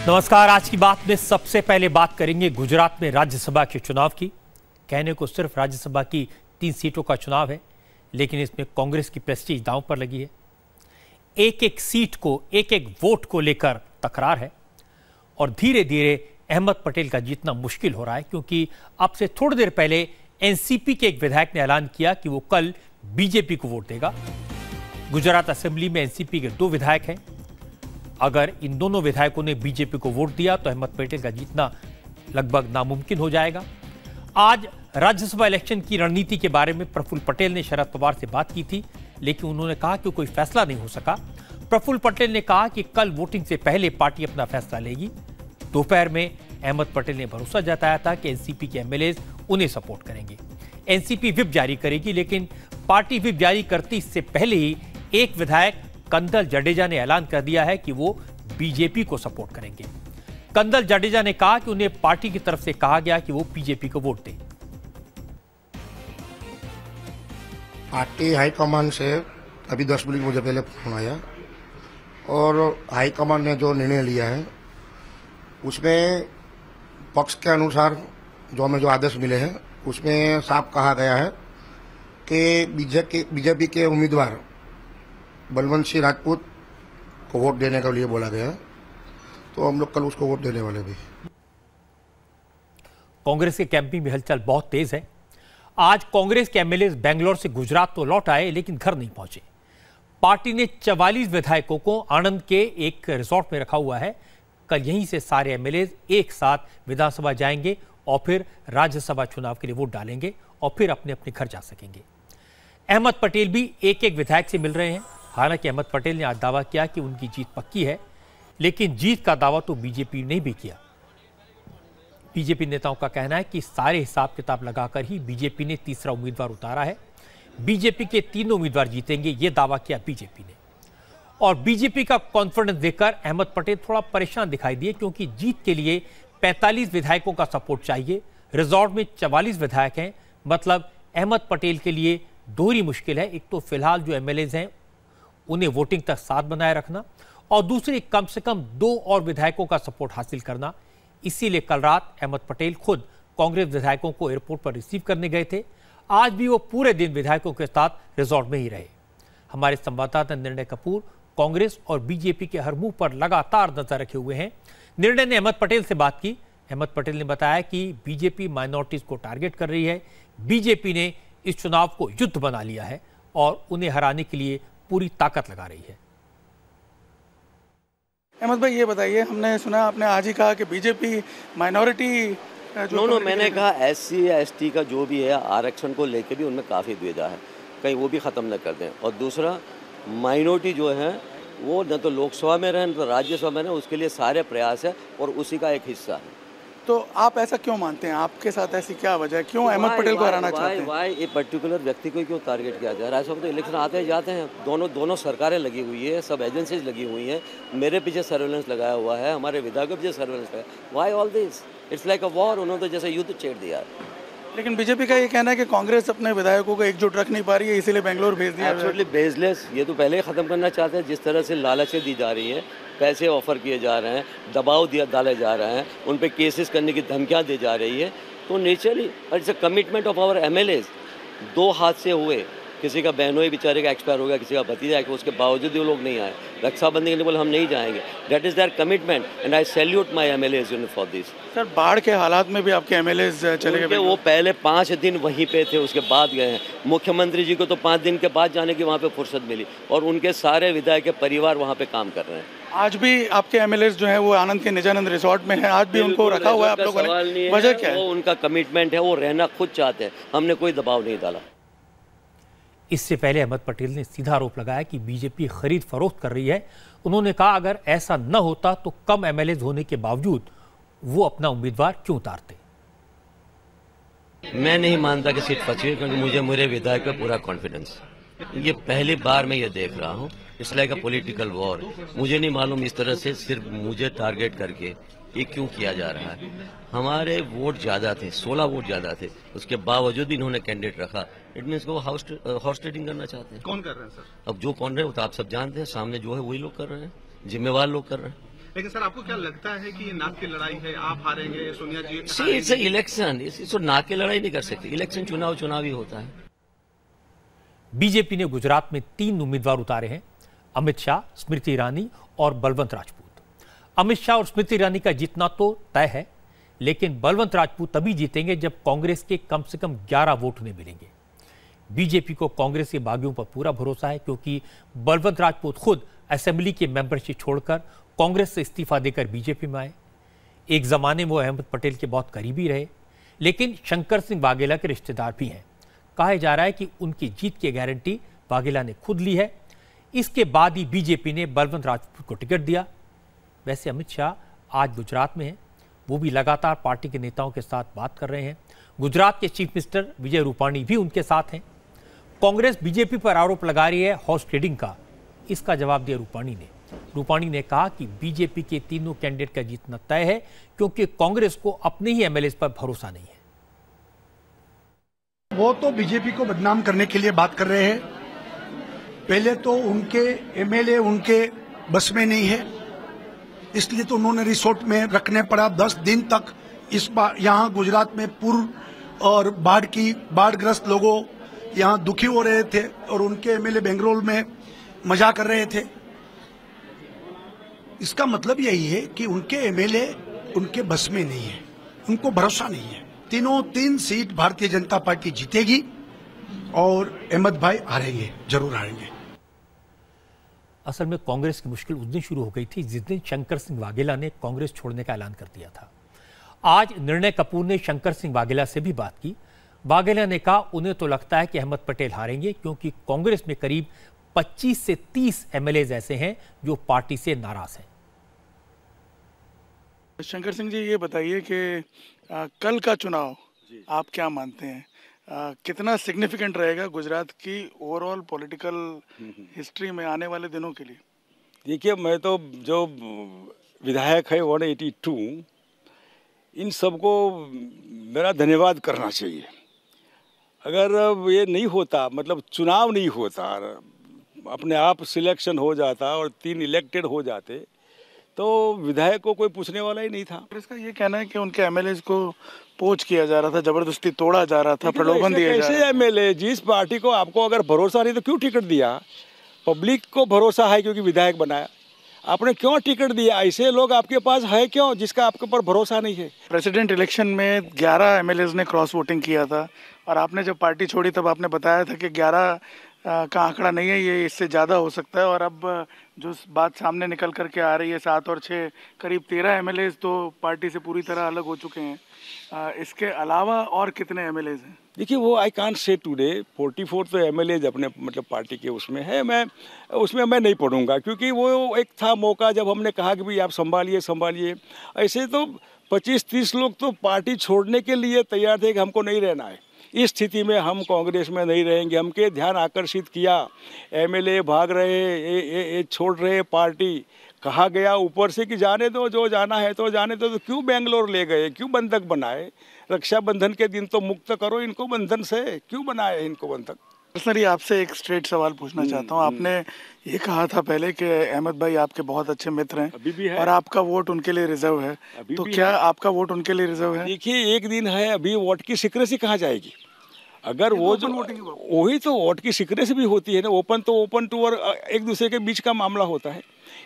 नमस्कार। आज की बात में सबसे पहले बात करेंगे गुजरात में राज्यसभा के चुनाव की। कहने को सिर्फ राज्यसभा की 3 सीटों का चुनाव है, लेकिन इसमें कांग्रेस की प्रेस्टीज दांव पर लगी है। एक एक सीट को, एक एक वोट को लेकर तकरार है और धीरे धीरे अहमद पटेल का जीतना मुश्किल हो रहा है, क्योंकि अब से थोड़ी देर पहले एनसीपी के एक विधायक ने ऐलान किया कि वो कल बीजेपी को वोट देगा। गुजरात असेंबली में एनसीपी के 2 विधायक हैं। अगर इन दोनों विधायकों ने बीजेपी को वोट दिया तो अहमद पटेल का जीतना लगभग नामुमकिन हो जाएगा। आज राज्यसभा इलेक्शन की रणनीति के बारे में प्रफुल्ल पटेल ने शरद पवार से बात की थी, लेकिन उन्होंने कहा कि कोई फैसला नहीं हो सका। प्रफुल्ल पटेल ने कहा कि कल वोटिंग से पहले पार्टी अपना फैसला लेगी। दोपहर में अहमद पटेल ने भरोसा जताया था कि एनसीपी के एमएलए उन्हें सपोर्ट करेंगे। एनसीपी व्हिप जारी करेगी, लेकिन पार्टी व्हिप जारी करती इससे पहले ही एक विधायक कंदल जडेजा ने ऐलान कर दिया है कि वो बीजेपी को सपोर्ट करेंगे। कंदल जडेजा ने कहा कि उन्हें पार्टी की तरफ से कहा गया कि वो बीजेपी को वोट दें। पार्टी हाईकमान से अभी 10 मिनट मुझे पहले फोन आया और हाईकमान ने जो निर्णय लिया है उसमें पक्ष के अनुसार जो हमें जो आदेश मिले हैं उसमें साफ कहा गया है कि बीजेपी के उम्मीदवार बलवंत सिंह राजपूत को वोट देने के लिए बोला गया है, तो हम लोग कल उसको वोट देने वाले भी। कांग्रेस के कैंपिंग में हलचल बहुत तेज है। आज कांग्रेस के एमएलए बेंगलोर से गुजरात तो लौट आए, लेकिन घर नहीं पहुंचे। पार्टी ने 44 विधायकों को आनंद के एक रिजॉर्ट में रखा हुआ है। कल यहीं से सारे एमएलए एक साथ विधानसभा जाएंगे और फिर राज्यसभा चुनाव के लिए वोट डालेंगे और फिर अपने अपने घर जा सकेंगे। अहमद पटेल भी एक एक विधायक से मिल रहे हैं। हालांकि अहमद पटेल ने आज दावा किया कि उनकी जीत पक्की है, लेकिन जीत का दावा तो बीजेपी ने भी किया। बीजेपी नेताओं का कहना है कि सारे हिसाब किताब लगाकर ही बीजेपी ने तीसरा उम्मीदवार उतारा है। बीजेपी के 3 उम्मीदवार जीतेंगे, ये दावा किया बीजेपी ने। और बीजेपी का कॉन्फिडेंस देखकर अहमद पटेल थोड़ा परेशान दिखाई दिए, क्योंकि जीत के लिए 45 विधायकों का सपोर्ट चाहिए। रिजॉर्ट में 44 विधायक हैं, मतलब अहमद पटेल के लिए दोहरी मुश्किल है। एक तो फिलहाल जो एमएलए हैं उन्हें वोटिंग तक साथ बनाए रखना, और दूसरी कम से कम 2 और विधायकों का सपोर्ट हासिल करना। इसीलिए कल रात अहमद पटेल खुद कांग्रेस विधायकों को एयरपोर्ट पर रिसीव करने गए थे। आज भी वो पूरे दिन विधायकों के साथ रिजॉर्ट में ही रहे। हमारे संवाददाता निर्णय कपूर कांग्रेस और बीजेपी के हर मुंह पर लगातार नजर रखे हुए हैं। निर्णय ने अहमद पटेल से बात की। अहमद पटेल ने बताया कि बीजेपी माइनॉरिटीज को टारगेट कर रही है। बीजेपी ने इस चुनाव को युद्ध बना लिया है और उन्हें हराने के लिए पूरी ताकत लगा रही है। अहमद भाई, ये बताइए, हमने सुना आपने आज ही कहा कि बीजेपी माइनॉरिटी मैंने कहा SC या ST का जो भी है आरक्षण को लेकर भी उनमें काफ़ी द्विधा है, कहीं वो भी ख़त्म न कर दें। और दूसरा, माइनॉरिटी जो है वो न तो लोकसभा में रहे न तो राज्यसभा में रहे, उसके लिए सारे प्रयास है और उसी का एक हिस्सा है। तो आप ऐसा क्यों मानते हैं? आपके साथ ऐसी क्या वजह है? क्यों अहमद पटेल को हराना चाहते हैं? वाई एक पर्टिकुलर व्यक्ति को क्यों टारगेट किया जाए? राज्यसभा तो इलेक्शन आते हैं जाते हैं, दोनों सरकारें लगी हुई है, सब एजेंसीज लगी हुई हैं, मेरे पीछे सर्वेलेंस लगाया हुआ है, हमारे विधायकों के पीछे सर्वेलेंस लगाया। Why all this? It's like a war. उन्होंने तो जैसे युद्ध छेड़ दिया। लेकिन बीजेपी का ये कहना है कि कांग्रेस अपने विधायकों को एकजुट रख नहीं पा रही है, इसीलिए बेंगलोर भेज दिया। Absolutely baseless. ये तो पहले ही ख़त्म करना चाहते हैं। जिस तरह से लालचें दी जा रही हैं, पैसे ऑफर किए जा रहे हैं, दबाव डाले जा रहे हैं, उन पे केसेस करने की धमकियां दी जा रही है, तो naturally it's a commitment of our MLAs. 2 हादसे हुए, किसी का बहनोई बेचारे का एक्सपायर हो गया, किसी का भतीजा, उसके बावजूद वो लोग नहीं आए। रक्षाबंधन के लिए बोले हम नहीं जाएंगे। That is there commitment and I salute my MLAs for this. Sir, बाढ़ के हालात में भी आपके एमएलएज चले गए? वो पहले 5 दिन वहीं पे थे, उसके बाद गए हैं। मुख्यमंत्री जी को तो 5 दिन के बाद जाने की वहाँ पे फुर्सत मिली और उनके सारे विधायक के परिवार वहाँ पे काम कर रहे हैं। आज भी आपके एमएलएज जो है वो आनंद के निजानंद रिजॉर्ट में है, आज भी उनको रखा हुआ है आप लोगों ने? वजह क्या है? वो उनका कमिटमेंट है, वो रहना खुद चाहते हैं, हमने कोई दबाव नहीं डाला। इससे पहले अहमद पटेल ने सीधा आरोप लगाया कि बीजेपी खरीद फरोख्त कर रही है। उन्होंने कहा अगर ऐसा न होता तो कम एमएलए होने के बावजूद वो अपना उम्मीदवार क्यों उतारते। मैं नहीं मानता कि सीट फंसी है, क्योंकि मुझे मेरे विधायक पे पूरा कॉन्फिडेंस। ये पहली बार मैं ये देख रहा हूँ, it's like a political war. मुझे नहीं मालूम इस तरह से सिर्फ मुझे टारगेट करके ये क्यों किया जा रहा है। हमारे वोट ज्यादा थे, 16 वोट ज्यादा थे, उसके बावजूद इन्होंने कैंडिडेट रखा। इट मीन्स वो हॉर्स ट्रेडिंग करना चाहते हैं। कौन कर रहे हैं सर? अब जो कौन रहे हो तो आप सब जानते हैं, सामने जो है वही लोग कर रहे हैं, जिम्मेवार लोग कर रहे हैं। लेकिन सर आपको क्या लगता है कि ये नाक की लड़ाई है, आप हारेंगे, सोनिया जी इट्स इलेक्शन, इसको नाक की लड़ाई नहीं कर सकते। इलेक्शन चुनाव ही होता है। बीजेपी ने गुजरात में 3 उम्मीदवार उतारे हैं, अमित शाह, स्मृति ईरानी और बलवंत राजपूत। अमित शाह और स्मृति ईरानी का जीतना तो तय है, लेकिन बलवंत राजपूत तभी जीतेंगे जब कांग्रेस के कम से कम 11 वोट उन्हें मिलेंगे। बीजेपी को कांग्रेस के बागियों पर पूरा भरोसा है, क्योंकि बलवंत राजपूत खुद असेंबली की मेंबरशिप छोड़कर कांग्रेस से इस्तीफा देकर बीजेपी में आए। एक जमाने में वो अहमद पटेल के बहुत करीबी रहे, लेकिन शंकर सिंह वाघेला के रिश्तेदार भी हैं। कहा जा रहा है कि उनकी जीत की गारंटी वाघेला ने खुद ली है। इसके बाद ही बीजेपी ने बलवंत राजपूत को टिकट दिया। वैसे अमित शाह आज गुजरात में हैं, वो भी लगातार पार्टी के नेताओं के साथ बात कर रहे हैं। गुजरात के चीफ मिनिस्टर विजय रूपाणी भी उनके साथ हैं। कांग्रेस बीजेपी पर आरोप लगा रही है हॉर्स ट्रेडिंग का। इसका जवाब दिया रूपाणी ने कहा कि बीजेपी के तीनों कैंडिडेट का जीतना तय है, क्योंकि कांग्रेस को अपने ही एमएलए पर भरोसा नहीं है। वो तो बीजेपी को बदनाम करने के लिए बात कर रहे हैं। पहले तो उनके एमएलए उनके बस में नहीं है, इसलिए तो उन्होंने रिसोर्ट में रखने पड़ा 10 दिन तक। इस बार यहाँ गुजरात में पूर्व और बाढ़ग्रस्त लोगों यहाँ दुखी हो रहे थे और उनके एमएलए बेंगलोर में मजा कर रहे थे। इसका मतलब यही है कि उनके एमएलए उनके बस में नहीं है, उनको भरोसा नहीं है। 3 सीट भारतीय जनता पार्टी जीतेगी और अहमद भाई हारेंगे, जरूर हारेंगे। असल में कांग्रेस की मुश्किल उस दिन शुरू हो गई थी जिस दिन शंकर सिंह वाघेला ने कांग्रेस छोड़ने का ऐलान कर दिया था। आज निर्णय कपूर ने शंकर सिंह वाघेला से भी बात की। वाघेला ने कहा उन्हें तो लगता है कि अहमद पटेल हारेंगे, क्योंकि कांग्रेस में करीब 25 से 30 एमएलए ऐसे हैं जो पार्टी से नाराज हैं। शंकर सिंह जी, ये बताइए कि कल का चुनाव आप क्या मानते हैं, कितना सिग्निफिकेंट रहेगा गुजरात की ओवरऑल पॉलिटिकल हिस्ट्री में आने वाले दिनों के लिए? देखिए, मैं तो जो विधायक है 182, इन सबको मेरा धन्यवाद करना चाहिए। अगर ये नहीं होता, मतलब चुनाव नहीं होता, अपने आप सिलेक्शन हो जाता और 3 इलेक्टेड हो जाते, तो विधायक को कोई पूछने वाला ही नहीं था। इसका ये कहना है कि उनके एमएलए को पोच किया जा रहा था, जबरदस्ती तोड़ा जा रहा था, प्रलोभन दिया जा रहा था। एमएलए, जिस पार्टी को आपको अगर भरोसा नहीं तो क्यों टिकट दिया? पब्लिक को भरोसा है क्योंकि विधायक बनाया, आपने क्यों टिकट दिया? ऐसे लोग आपके पास है क्यों जिसका आपके ऊपर भरोसा नहीं है? प्रेसिडेंट इलेक्शन में 11 एमएलए ने क्रॉस वोटिंग किया था, और आपने जब पार्टी छोड़ी तब आपने बताया था कि 11 का आंकड़ा नहीं है, ये इससे ज़्यादा हो सकता है। और अब जो बात सामने निकल करके आ रही है 7 और 6 करीब 13 एमएलए तो पार्टी से पूरी तरह अलग हो चुके हैं। इसके अलावा और कितने एमएलए हैं? देखिए, वो आई कांट से टुडे 44 तो एमएलए अपने मतलब पार्टी के उसमें है। मैं उसमें मैं नहीं पढ़ूंगा, क्योंकि वो एक था मौका जब हमने कहा कि भाई आप संभालिए। ऐसे तो 25-30 लोग तो पार्टी छोड़ने के लिए तैयार थे कि हमको नहीं रहना है। इस स्थिति में हम कांग्रेस में नहीं रहेंगे। हमके ध्यान आकर्षित किया, एमएलए भाग रहे, ये छोड़ रहे पार्टी। कहा गया ऊपर से कि जाने दो, जो जाना है तो जाने दो। तो क्यों बेंगलोर ले गए, क्यों बंधक बनाए? रक्षाबंधन के दिन तो मुक्त करो इनको बंधन से, क्यों बनाए इनको बंधक? सर, आपसे एक स्ट्रेट सवाल पूछना चाहता हूँ। आपने ये कहा था पहले कि अहमद भाई आपके बहुत अच्छे मित्र हैं, अभी भी है, और आपका वोट उनके लिए रिजर्व है, तो क्या आपका वोट उनके लिए रिजर्व है? देखिए, एक दिन है, अभी वोट की सिक्रेसी कहाँ जाएगी? अगर वो जो वही तो वोट की सिक्रेसी भी होती है ना, ओपन तो ओपन टू और एक दूसरे के बीच का मामला होता है।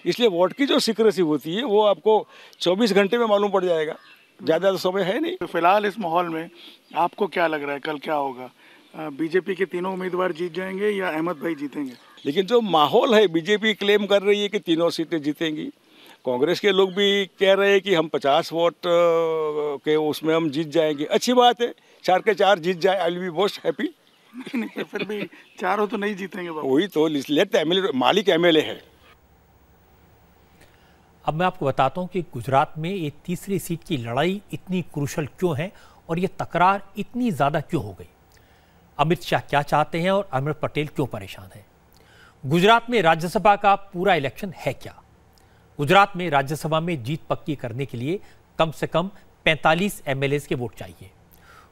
इसलिए वोट की जो सिक्रेसी होती है वो आपको 24 घंटे में मालूम पड़ जाएगा, ज़्यादा तो समय है नहीं। तो फिलहाल इस माहौल में आपको क्या लग रहा है, कल क्या होगा? बीजेपी के तीनों उम्मीदवार जीत जाएंगे या अहमद भाई जीतेंगे? लेकिन जो माहौल है, बीजेपी क्लेम कर रही है कि तीनों सीटें जीतेंगी। कांग्रेस के लोग भी कह रहे हैं कि हम 50 वोट के उसमें हम जीत जाएंगे। अच्छी बात है, 4 के 4 जीत जाए, I will be most happy. नहीं, फिर भी चारों तो नहीं जीतेंगे। वही तो लेट एमएलए, मालिक एमएलए है। अब मैं आपको बताता हूं कि गुजरात में ये तीसरी सीट की लड़ाई इतनी क्रूशल क्यों है और ये तकरार इतनी ज्यादा क्यों हो गई। अमित शाह क्या चाहते हैं और अहमद पटेल क्यों परेशान है। गुजरात में राज्यसभा का पूरा इलेक्शन है क्या? गुजरात में राज्यसभा में जीत पक्की करने के लिए कम से कम 45 एमएलए के वोट चाहिए।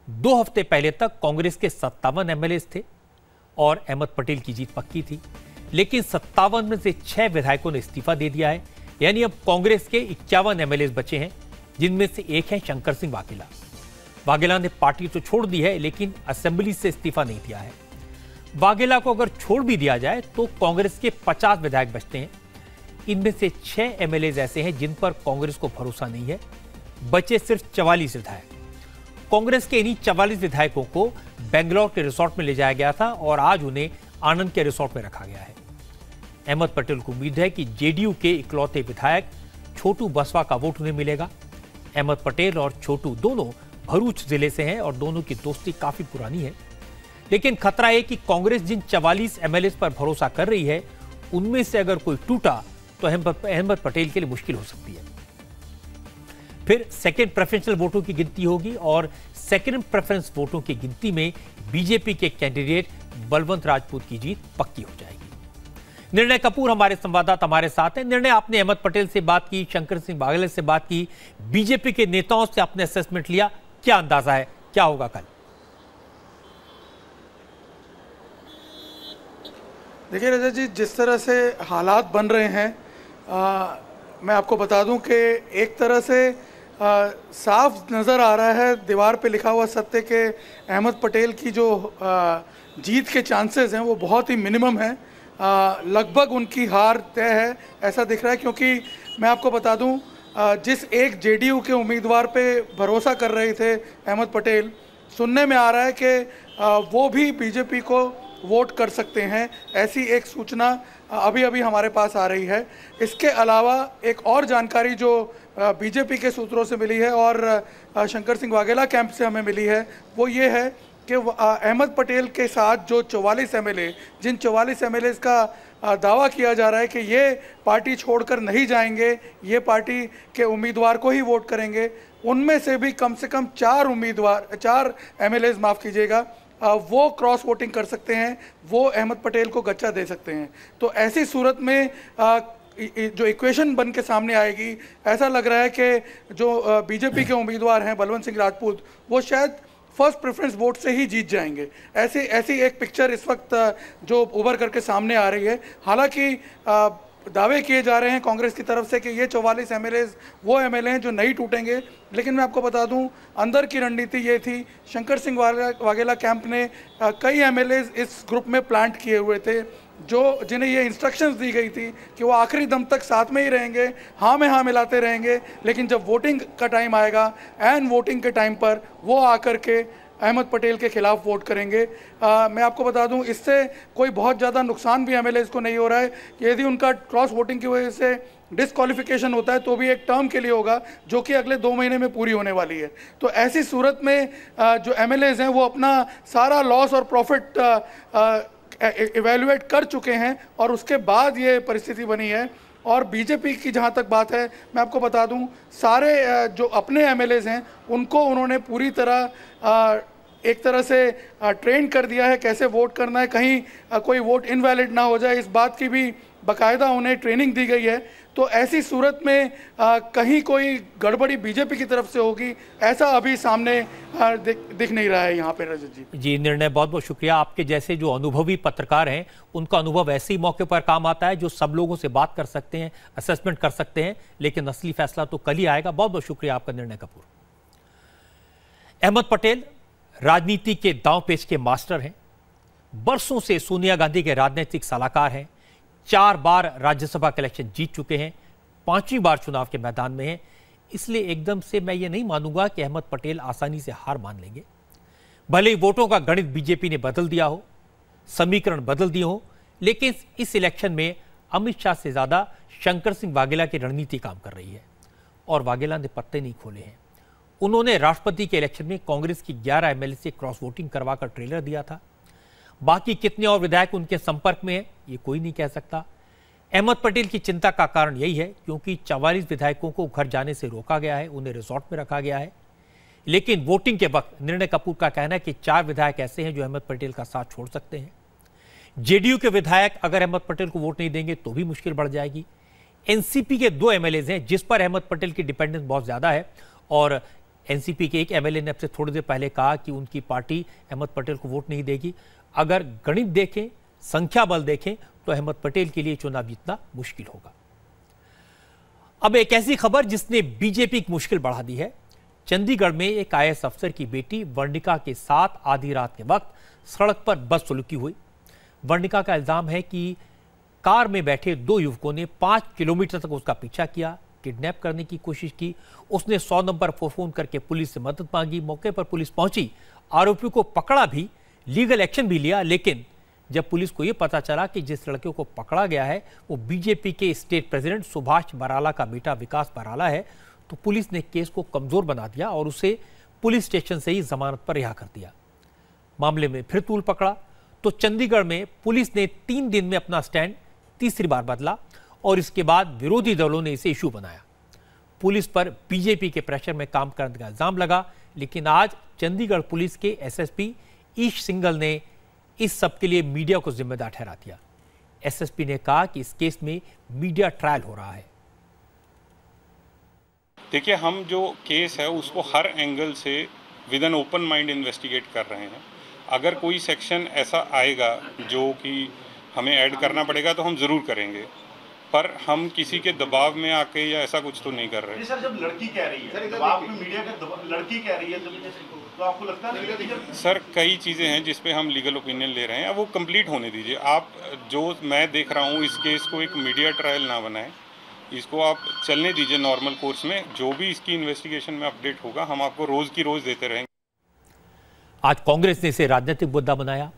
2 हफ्ते पहले तक कांग्रेस के 57 एमएलए थे और अहमद पटेल की जीत पक्की थी, लेकिन 57 में से 6 विधायकों ने इस्तीफा दे दिया है। यानी अब कांग्रेस के 51 एमएलए बचे हैं, जिनमें से एक है शंकर सिंह वाघेला। वाघेला ने पार्टी तो छोड़ दी है, लेकिन असेंबली से इस्तीफा नहीं दिया है। वाघेला को अगर छोड़ भी दिया जाए तो कांग्रेस के 50 विधायक बचते हैं। इनमें से 6 एमएलए ऐसे हैं जिन पर कांग्रेस को भरोसा नहीं है। बचे सिर्फ 44 विधायक। कांग्रेस के इन्हीं 44 विधायकों को बेंगलौर के रिसोर्ट में ले जाया गया था और आज उन्हें आनंद के रिसोर्ट में रखा गया है। अहमद पटेल को उम्मीद है कि जेडीयू के इकलौते विधायक छोटू बसवा का वोट उन्हें मिलेगा। अहमद पटेल और छोटू दोनों भरूच जिले से हैं और दोनों की दोस्ती काफी पुरानी है। लेकिन खतरा है कि कांग्रेस जिन 44 एमएलए पर भरोसा कर रही है, उनमें से अगर कोई टूटा तो अहमद पटेल के लिए मुश्किल हो सकती है। फिर सेकंड प्रेफरेंशियल वोटों की गिनती होगी और सेकंड प्रेफरेंस वोटों की गिनती में बीजेपी के कैंडिडेट बलवंत राजपूत की जीत पक्की हो जाएगी। निर्णय कपूर हमारे संवाददाता हमारे साथ हैं। निर्णय, आपने अहमद पटेल से बात की, शंकर सिंह वाघेला से बात की, बीजेपी के नेताओं से आपने असेसमेंट लिया, क्या अंदाजा है, क्या होगा कल? देखिए रजत जी, जिस तरह से हालात बन रहे हैं, मैं आपको बता दूं कि एक तरह से साफ नज़र आ रहा है दीवार पे लिखा हुआ सत्य के अहमद पटेल की जो जीत के चांसेस हैं वो बहुत ही मिनिमम है। लगभग उनकी हार तय है ऐसा दिख रहा है, क्योंकि मैं आपको बता दूं जिस एक जेडीयू के उम्मीदवार पे भरोसा कर रहे थे अहमद पटेल, सुनने में आ रहा है कि वो भी बीजेपी को वोट कर सकते हैं। ऐसी एक सूचना अभी अभी हमारे पास आ रही है। इसके अलावा एक और जानकारी जो बीजेपी के सूत्रों से मिली है और शंकर सिंह वाघेला कैंप से हमें मिली है, वो ये है कि अहमद पटेल के साथ जो 44 एमएलए, जिन 44 एमएलए का दावा किया जा रहा है कि ये पार्टी छोड़कर नहीं जाएंगे, ये पार्टी के उम्मीदवार को ही वोट करेंगे, उनमें से भी कम से कम 4 एमएलए माफ़ कीजिएगा, वो क्रॉस वोटिंग कर सकते हैं, वो अहमद पटेल को गच्चा दे सकते हैं। तो ऐसी सूरत में जो इक्वेशन बन के सामने आएगी, ऐसा लग रहा है कि जो बीजेपी के उम्मीदवार हैं बलवंत सिंह राजपूत, वो शायद फर्स्ट प्रेफरेंस वोट से ही जीत जाएंगे। ऐसी एक पिक्चर इस वक्त जो उभर करके सामने आ रही है। हालांकि दावे किए जा रहे हैं कांग्रेस की तरफ से कि ये 44 एमएलए वो एमएलए हैं जो नहीं टूटेंगे, लेकिन मैं आपको बता दूं अंदर की रणनीति ये थी, शंकर सिंह वाघेला कैंप ने कई एमएलए इस ग्रुप में प्लांट किए हुए थे, जो जिन्हें ये इंस्ट्रक्शंस दी गई थी कि वो आखिरी दम तक साथ में ही रहेंगे, हाँ में हाँ मिलाते रहेंगे, लेकिन जब वोटिंग का टाइम आएगा, एंड वोटिंग के टाइम पर वो आकर के अहमद पटेल के खिलाफ वोट करेंगे। मैं आपको बता दूं इससे कोई बहुत ज़्यादा नुकसान भी एमएलए को नहीं हो रहा है। यदि उनका क्रॉस वोटिंग की वजह से डिस्क्वालिफिकेशन होता है तो भी एक टर्म के लिए होगा, जो कि अगले 2 महीने में पूरी होने वाली है। तो ऐसी सूरत में जो एमएलए हैं वो अपना सारा लॉस और प्रॉफिट इवेल्युएट कर चुके हैं और उसके बाद ये परिस्थिति बनी है। और बीजेपी की जहाँ तक बात है, मैं आपको बता दूं सारे जो अपने एमएलए हैं उनको उन्होंने पूरी तरह एक तरह से ट्रेन कर दिया है कैसे वोट करना है, कहीं कोई वोट इनवैलिड ना हो जाए, इस बात की भी बाकायदा उन्हें ट्रेनिंग दी गई है। तो ऐसी सूरत में कहीं कोई गड़बड़ी बीजेपी की तरफ से होगी ऐसा अभी सामने दिख नहीं रहा है यहाँ पे रजत जी। जी निर्णय, बहुत बहुत शुक्रिया। आपके जैसे जो अनुभवी पत्रकार हैं उनका अनुभव ऐसे ही मौके पर काम आता है, जो सब लोगों से बात कर सकते हैं, असेसमेंट कर सकते हैं, लेकिन असली फैसला तो कल ही आएगा। बहुत बहुत शुक्रिया आपका निर्णय कपूर। अहमद पटेल राजनीति के दांव पेच के मास्टर हैं, बरसों से सोनिया गांधी के राजनीतिक सलाहकार हैं, 4 बार राज्यसभा के इलेक्शन जीत चुके हैं, 5वीं बार चुनाव के मैदान में हैं। इसलिए एकदम से मैं ये नहीं मानूंगा कि अहमद पटेल आसानी से हार मान लेंगे। भले ही वोटों का गणित बीजेपी ने बदल दिया हो, समीकरण बदल दिए हो, लेकिन इस इलेक्शन में अमित शाह से ज्यादा शंकर सिंह वाघेला की रणनीति काम कर रही है और वाघेला ने पत्ते नहीं खोले हैं। उन्होंने राष्ट्रपति के इलेक्शन में कांग्रेस की 11 एमएलए से क्रॉस वोटिंग करवाकर ट्रेलर दिया था। बाकी कितने और विधायक उनके संपर्क में हैं ये कोई नहीं कह सकता। अहमद पटेल की चिंता का कारण यही है क्योंकि 44 विधायकों को घर जाने से रोका गया है, उन्हें रिसोर्ट में रखा गया है। लेकिन वोटिंग के वक्त निर्णय कपूर का कहना है कि 4 विधायक ऐसे हैं जो अहमद पटेल का साथ छोड़ सकते हैं। जेडीयू के विधायक अगर अहमद पटेल को वोट नहीं देंगे तो भी मुश्किल बढ़ जाएगी। एनसीपी के 2 एमएलए हैं जिस पर अहमद पटेल की डिपेंडेंस बहुत ज्यादा है और एनसीपी के एक एमएलए ने अब से थोड़ी देर पहले कहा कि उनकी पार्टी अहमद पटेल को वोट नहीं देगी। अगर गणित देखें, संख्या बल देखें तो अहमद पटेल के लिए चुनाव जीतना मुश्किल होगा। अब एक ऐसी खबर जिसने बीजेपी की मुश्किल बढ़ा दी है। चंडीगढ़ में एक IAS अफसर की बेटी वर्णिका के साथ आधी रात के वक्त सड़क पर बदसलूकी हुई। वर्णिका का इल्जाम है कि कार में बैठे 2 युवकों ने 5 किलोमीटर तक उसका पीछा किया, किडनैप करने की कोशिश की। उसने 100 नंबर पर फोन करके पुलिस से मदद मांगी। मौके पर पुलिस पहुंची, आरोपी को पकड़ा भी, लीगल एक्शन भी लिया। लेकिन जब पुलिस को यह पता चला कि जिस लड़के को पकड़ा गया है वो बीजेपी के स्टेट प्रेसिडेंट सुभाष बराला का बेटा विकास बराला है, तो पुलिस ने केस को कमजोर बना दिया और उसे पुलिस स्टेशन से ही जमानत पर रिहा कर दिया। मामले में फिर तूल पकड़ा तो चंडीगढ़ में पुलिस ने 3 दिन में अपना स्टैंड तीसरी बार बदला और इसके बाद विरोधी दलों ने इसे इशू बनाया। पुलिस पर बीजेपी के प्रेशर में काम करने का इल्जाम लगा, लेकिन आज चंडीगढ़ पुलिस के SSP ईश सिंगल ने इस सब के लिए मीडिया को जिम्मेदार ठहरा दिया। SSP ने कहा कि इस केस में मीडिया ट्रायल हो रहा है। देखिए, हम जो केस है उसको हर एंगल से with an open mind investigate कर रहे हैं। अगर कोई सेक्शन ऐसा आएगा जो कि हमें ऐड करना पड़ेगा तो हम ज़रूर करेंगे, पर हम किसी के दबाव में आके या ऐसा कुछ तो नहीं कर रहे। सर, जब लड़की कह रही है, दबाव में मीडिया का लड़की कह रही है, तो आपको लगता है कि सर कई चीज़ें हैं जिस पे हम लीगल ओपिनियन ले रहे हैं, अब वो कंप्लीट होने दीजिए। आप जो मैं देख रहा हूँ इस केस को एक मीडिया ट्रायल ना बनाएं, इसको आप चलने दीजिए नॉर्मल कोर्स में। जो भी इसकी इन्वेस्टिगेशन में अपडेट होगा हम आपको रोज की रोज देते रहेंगे। आज कांग्रेस ने इसे राजनीतिक मुद्दा बनाया।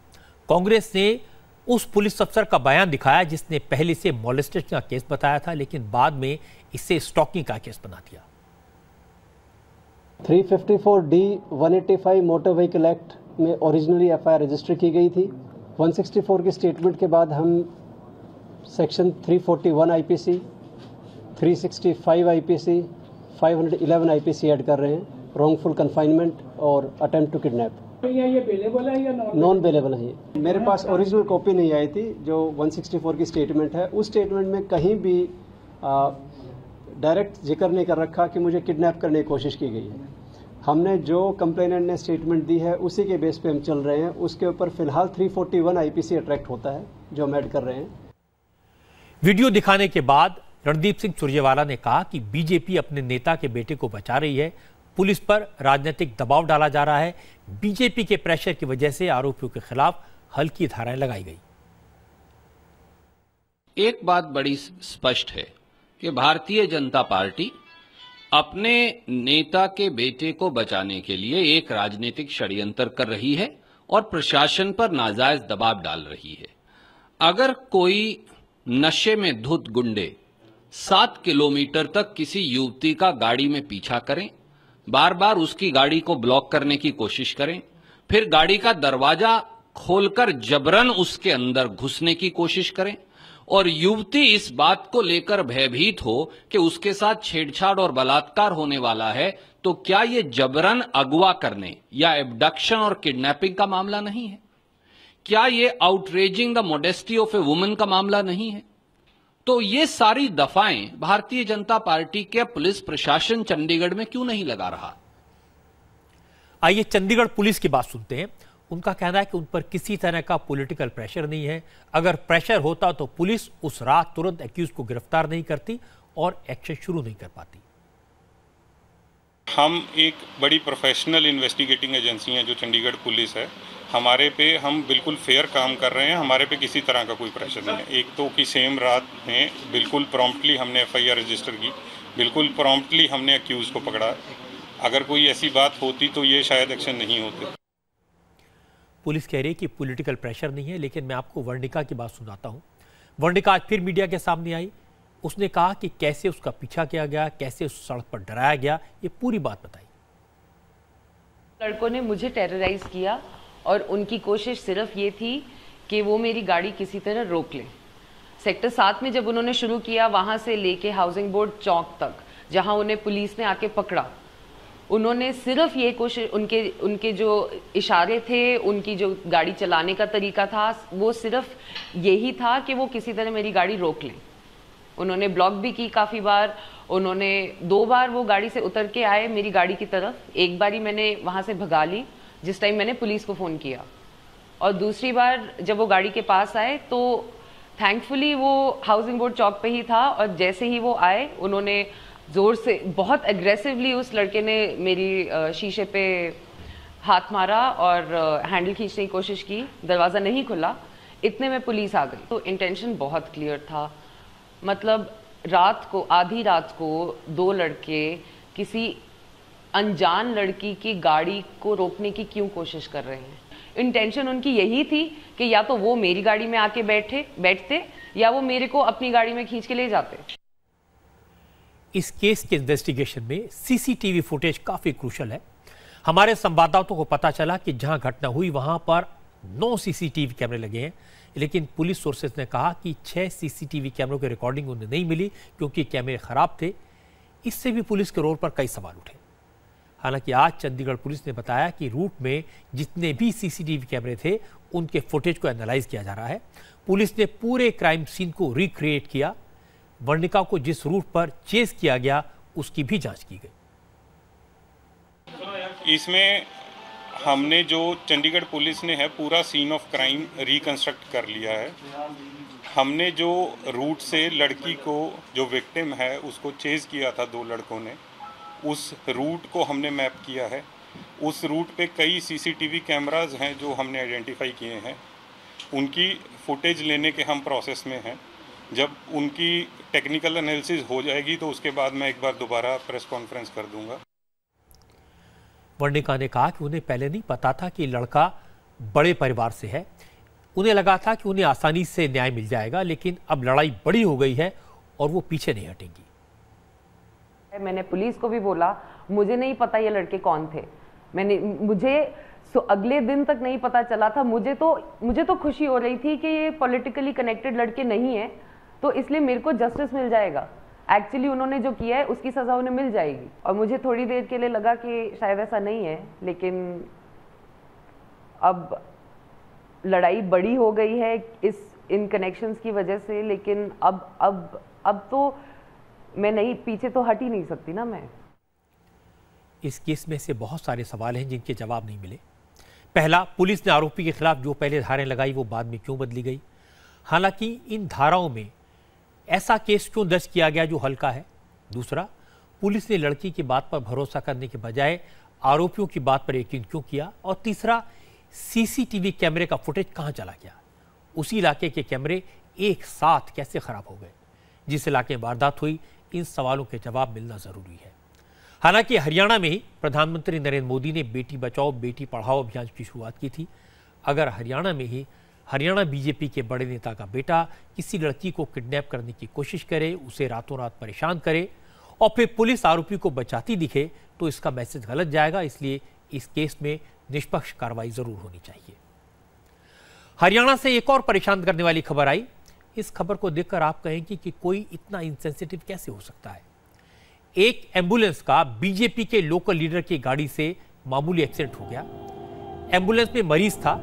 कांग्रेस ने उस पुलिस अफसर का बयान दिखाया जिसने पहले से मॉलेस्टेशन का केस बताया था, लेकिन बाद में इसे स्टॉकिंग का केस बना दिया। 354D 185 मोटर व्हीकल एक्ट में ओरिजिनली FIR रजिस्टर की गई थी। 164 की स्टेटमेंट के बाद हम section 341 IPC, 365 IPC, 511 IPC add कर रहे हैं, रॉन्गफुल कन्फाइनमेंट और अटेम्प्ट टू किडनैप। ये बेलेबल है या नॉन बेलेबल है? ये मेरे पास ओरिजिनल कॉपी नहीं आई थी। जो 164 की स्टेटमेंट है उस स्टेटमेंट में कहीं भी डायरेक्ट जिक्र नहीं कर रखा कि मुझे किडनैप करने की कोशिश की गई है। हमने जो कंप्लेनेंट ने स्टेटमेंट दी है उसी के बेस पे हम चल रहे हैं। उसके ऊपर फिलहाल 341 IPC अट्रैक्ट होता है जो हम ऐड कर रहे हैं। वीडियो दिखाने के बाद रणदीप सिंह सुरजेवाला ने कहा कि बीजेपी अपने नेता के बेटे को बचा रही है, पुलिस पर राजनीतिक दबाव डाला जा रहा है। बीजेपी के प्रेशर की वजह से आरोपियों के खिलाफ हल्की धाराएं लगाई गई। एक बात बड़ी स्पष्ट है कि भारतीय जनता पार्टी अपने नेता के बेटे को बचाने के लिए एक राजनीतिक षड्यंत्र कर रही है और प्रशासन पर नाजायज दबाव डाल रही है। अगर कोई नशे में धुत गुंडे 7 किलोमीटर तक किसी युवती का गाड़ी में पीछा करें, बार बार उसकी गाड़ी को ब्लॉक करने की कोशिश करें, फिर गाड़ी का दरवाजा खोलकर जबरन उसके अंदर घुसने की कोशिश करें और युवती इस बात को लेकर भयभीत हो कि उसके साथ छेड़छाड़ और बलात्कार होने वाला है, तो क्या ये जबरन अगवा करने या एब्डक्शन और किडनैपिंग का मामला नहीं है? क्या ये outraging the modesty of a woman का मामला नहीं है? तो ये सारी दफाएं भारतीय जनता पार्टी के पुलिस प्रशासन चंडीगढ़ में क्यों नहीं लगा रहा? आइए चंडीगढ़ पुलिस की बात सुनते हैं। उनका कहना है कि उन पर किसी तरह का पॉलिटिकल प्रेशर नहीं है। अगर प्रेशर होता तो पुलिस उस रात तुरंत एक्यूज को गिरफ्तार नहीं करती और एक्शन शुरू नहीं कर पाती। हम एक बड़ी प्रोफेशनल इन्वेस्टिगेटिंग एजेंसी है जो चंडीगढ़ पुलिस है। हमारे पे हम बिल्कुल फेयर काम कर रहे हैं, हमारे पे किसी तरह का कोई प्रेशर नहीं है। एक तो कि सेम रात में बिल्कुल प्रॉम्प्टली हमने FIR रजिस्टर की, बिल्कुल प्रॉम्प्टली हमने एक्यूज को पकड़ा। अगर कोई ऐसी बात होती तो ये शायद एक्शन नहीं होते। पुलिस कह रही है कि पॉलिटिकल प्रेशर नहीं है, लेकिन मैं आपको वर्णिका की बात सुनाता हूं। वर्णिका आज फिर मीडिया के सामने आई। उसने कहा कि कैसे उसका पीछा किया गया, कैसे उस सड़क पर डराया गया, ये पूरी बात बताई। लड़कों ने मुझे टेरराइज किया और उनकी कोशिश सिर्फ ये थी कि वो मेरी गाड़ी किसी तरह रोक लें। सेक्टर 7 में जब उन्होंने शुरू किया, वहां से लेके हाउसिंग बोर्ड चौक तक जहां उन्हें पुलिस ने आके पकड़ा, उन्होंने सिर्फ ये कोशिश, उनके जो इशारे थे, उनकी जो गाड़ी चलाने का तरीका था, वो सिर्फ यही था कि वो किसी तरह मेरी गाड़ी रोक लें। उन्होंने ब्लॉक भी की काफ़ी बार। उन्होंने 2 बार वो गाड़ी से उतर के आए मेरी गाड़ी की तरफ। एक बारी मैंने वहाँ से भगा ली जिस टाइम मैंने पुलिस को फ़ोन किया, और दूसरी बार जब वो गाड़ी के पास आए तो थैंकफुली वो हाउसिंग बोर्ड चौक पे ही था और जैसे ही वो आए उन्होंने ज़ोर से बहुत एग्रेसिवली उस लड़के ने मेरी शीशे पे हाथ मारा और हैंडल खींचने की कोशिश की, दरवाज़ा नहीं खुला, इतने में पुलिस आ गई। तो इंटेंशन बहुत क्लियर था, मतलब रात को, आधी रात को 2 लड़के किसी अनजान लड़की की गाड़ी को रोकने की क्यों कोशिश कर रहे हैं। इंटेंशन उनकी यही थी कि या तो वो मेरी गाड़ी में आके बैठते या वो मेरे को अपनी गाड़ी में खींच के ले जाते। इस केस के इन्वेस्टिगेशन में सीसीटीवी फुटेज काफी क्रूशल है। हमारे संवाददाताओं को पता चला कि जहां घटना हुई वहां पर 9 सीसीटीवी कैमरे लगे हैं, लेकिन पुलिस सोर्सेज ने कहा कि 6 सीसीटीवी कैमरों की रिकॉर्डिंग उन्हें नहीं मिली क्योंकि कैमरे खराब थे। इससे भी पुलिस के रोल पर कई सवाल उठे। हालांकि आज चंडीगढ़ पुलिस ने बताया कि रूट में जितने भी सीसीटीवी कैमरे थे उनके फुटेज को एनालाइज किया जा रहा है। पुलिस ने पूरे क्राइम सीन को रिक्रिएट किया। वर्णिका को जिस रूट पर चेस किया गया उसकी भी जांच की गई। इसमें हमने जो चंडीगढ़ पुलिस ने है पूरा सीन ऑफ क्राइम रिकंस्ट्रक्ट कर लिया है। हमने जो रूट से लड़की को, जो विक्टिम है, उसको चेज किया था 2 लड़कों ने, उस रूट को हमने मैप किया है। उस रूट पे कई सीसीटीवी कैमराज हैं जो हमने आइडेंटिफाई किए हैं। उनकी फुटेज लेने के हम प्रोसेस में हैं। जब उनकी टेक्निकल एनालिसिस हो जाएगी तो उसके बाद मैं एक बार दोबारा प्रेस कॉन्फ्रेंस कर दूंगा। वर्णिका ने कहा कि उन्हें पहले नहीं पता था कि लड़का बड़े परिवार से है। उन्हें लगा था कि उन्हें आसानी से न्याय मिल जाएगा, लेकिन अब लड़ाई बड़ी हो गई है और वो पीछे नहीं हटेंगी। मैंने पुलिस को भी बोला, मुझे नहीं पता ये लड़के कौन थे। मुझे अगले दिन तक नहीं पता चला था। मुझे तो खुशी हो रही थी कि ये पॉलिटिकली कनेक्टेड लड़के नहीं है, तो इसलिए मेरे को जस्टिस मिल जाएगा। एक्चुअली उन्होंने जो किया है उसकी सजा उन्हें मिल जाएगी। और मुझे थोड़ी देर के लिए लगा कि शायद ऐसा नहीं है, लेकिन अब लड़ाई बड़ी हो गई है इन कनेक्शंस की वजह से। लेकिन अब तो मैं नहीं, पीछे तो हट ही नहीं सकती ना मैं। इस केस में से बहुत सारे सवाल हैं जिनके जवाब नहीं मिले। पहला, पुलिस ने आरोपी के खिलाफ जो पहले धाराएं लगाई वो बाद में क्यों बदली गई। हालांकि इन धाराओं में ऐसा केस क्यों दर्ज किया गया जो हल्का है। दूसरा, पुलिस ने लड़की की बात पर भरोसा करने के बजाय आरोपियों की बात पर यकीन क्यों किया। और तीसरा, सीसीटीवी कैमरे का फुटेज कहां चला गया। उसी इलाके के कैमरे एक साथ कैसे खराब हो गए। जिस इलाके में वारदात हुई, इन सवालों के जवाब मिलना जरूरी है। हालांकि हरियाणा में ही प्रधानमंत्री नरेंद्र मोदी ने बेटी बचाओ बेटी पढ़ाओ अभियान की शुरुआत की थी। अगर हरियाणा बीजेपी के बड़े नेता का बेटा किसी लड़की को किडनैप करने की कोशिश करे, उसे रातों रात परेशान करे और फिर पुलिस आरोपी को बचाती दिखे, तो इसका मैसेज गलत जाएगा। इसलिए इस केस में निष्पक्ष कार्रवाई जरूर होनी चाहिए। हरियाणा से एक और परेशान करने वाली खबर आई। इस खबर को देखकर आप कहेंगे कि कोई इतना इनसेंसिटिव कैसे हो सकता है। एक एम्बुलेंस का बीजेपी के लोकल लीडर की गाड़ी से मामूली एक्सीडेंट हो गया। एम्बुलेंस में मरीज था।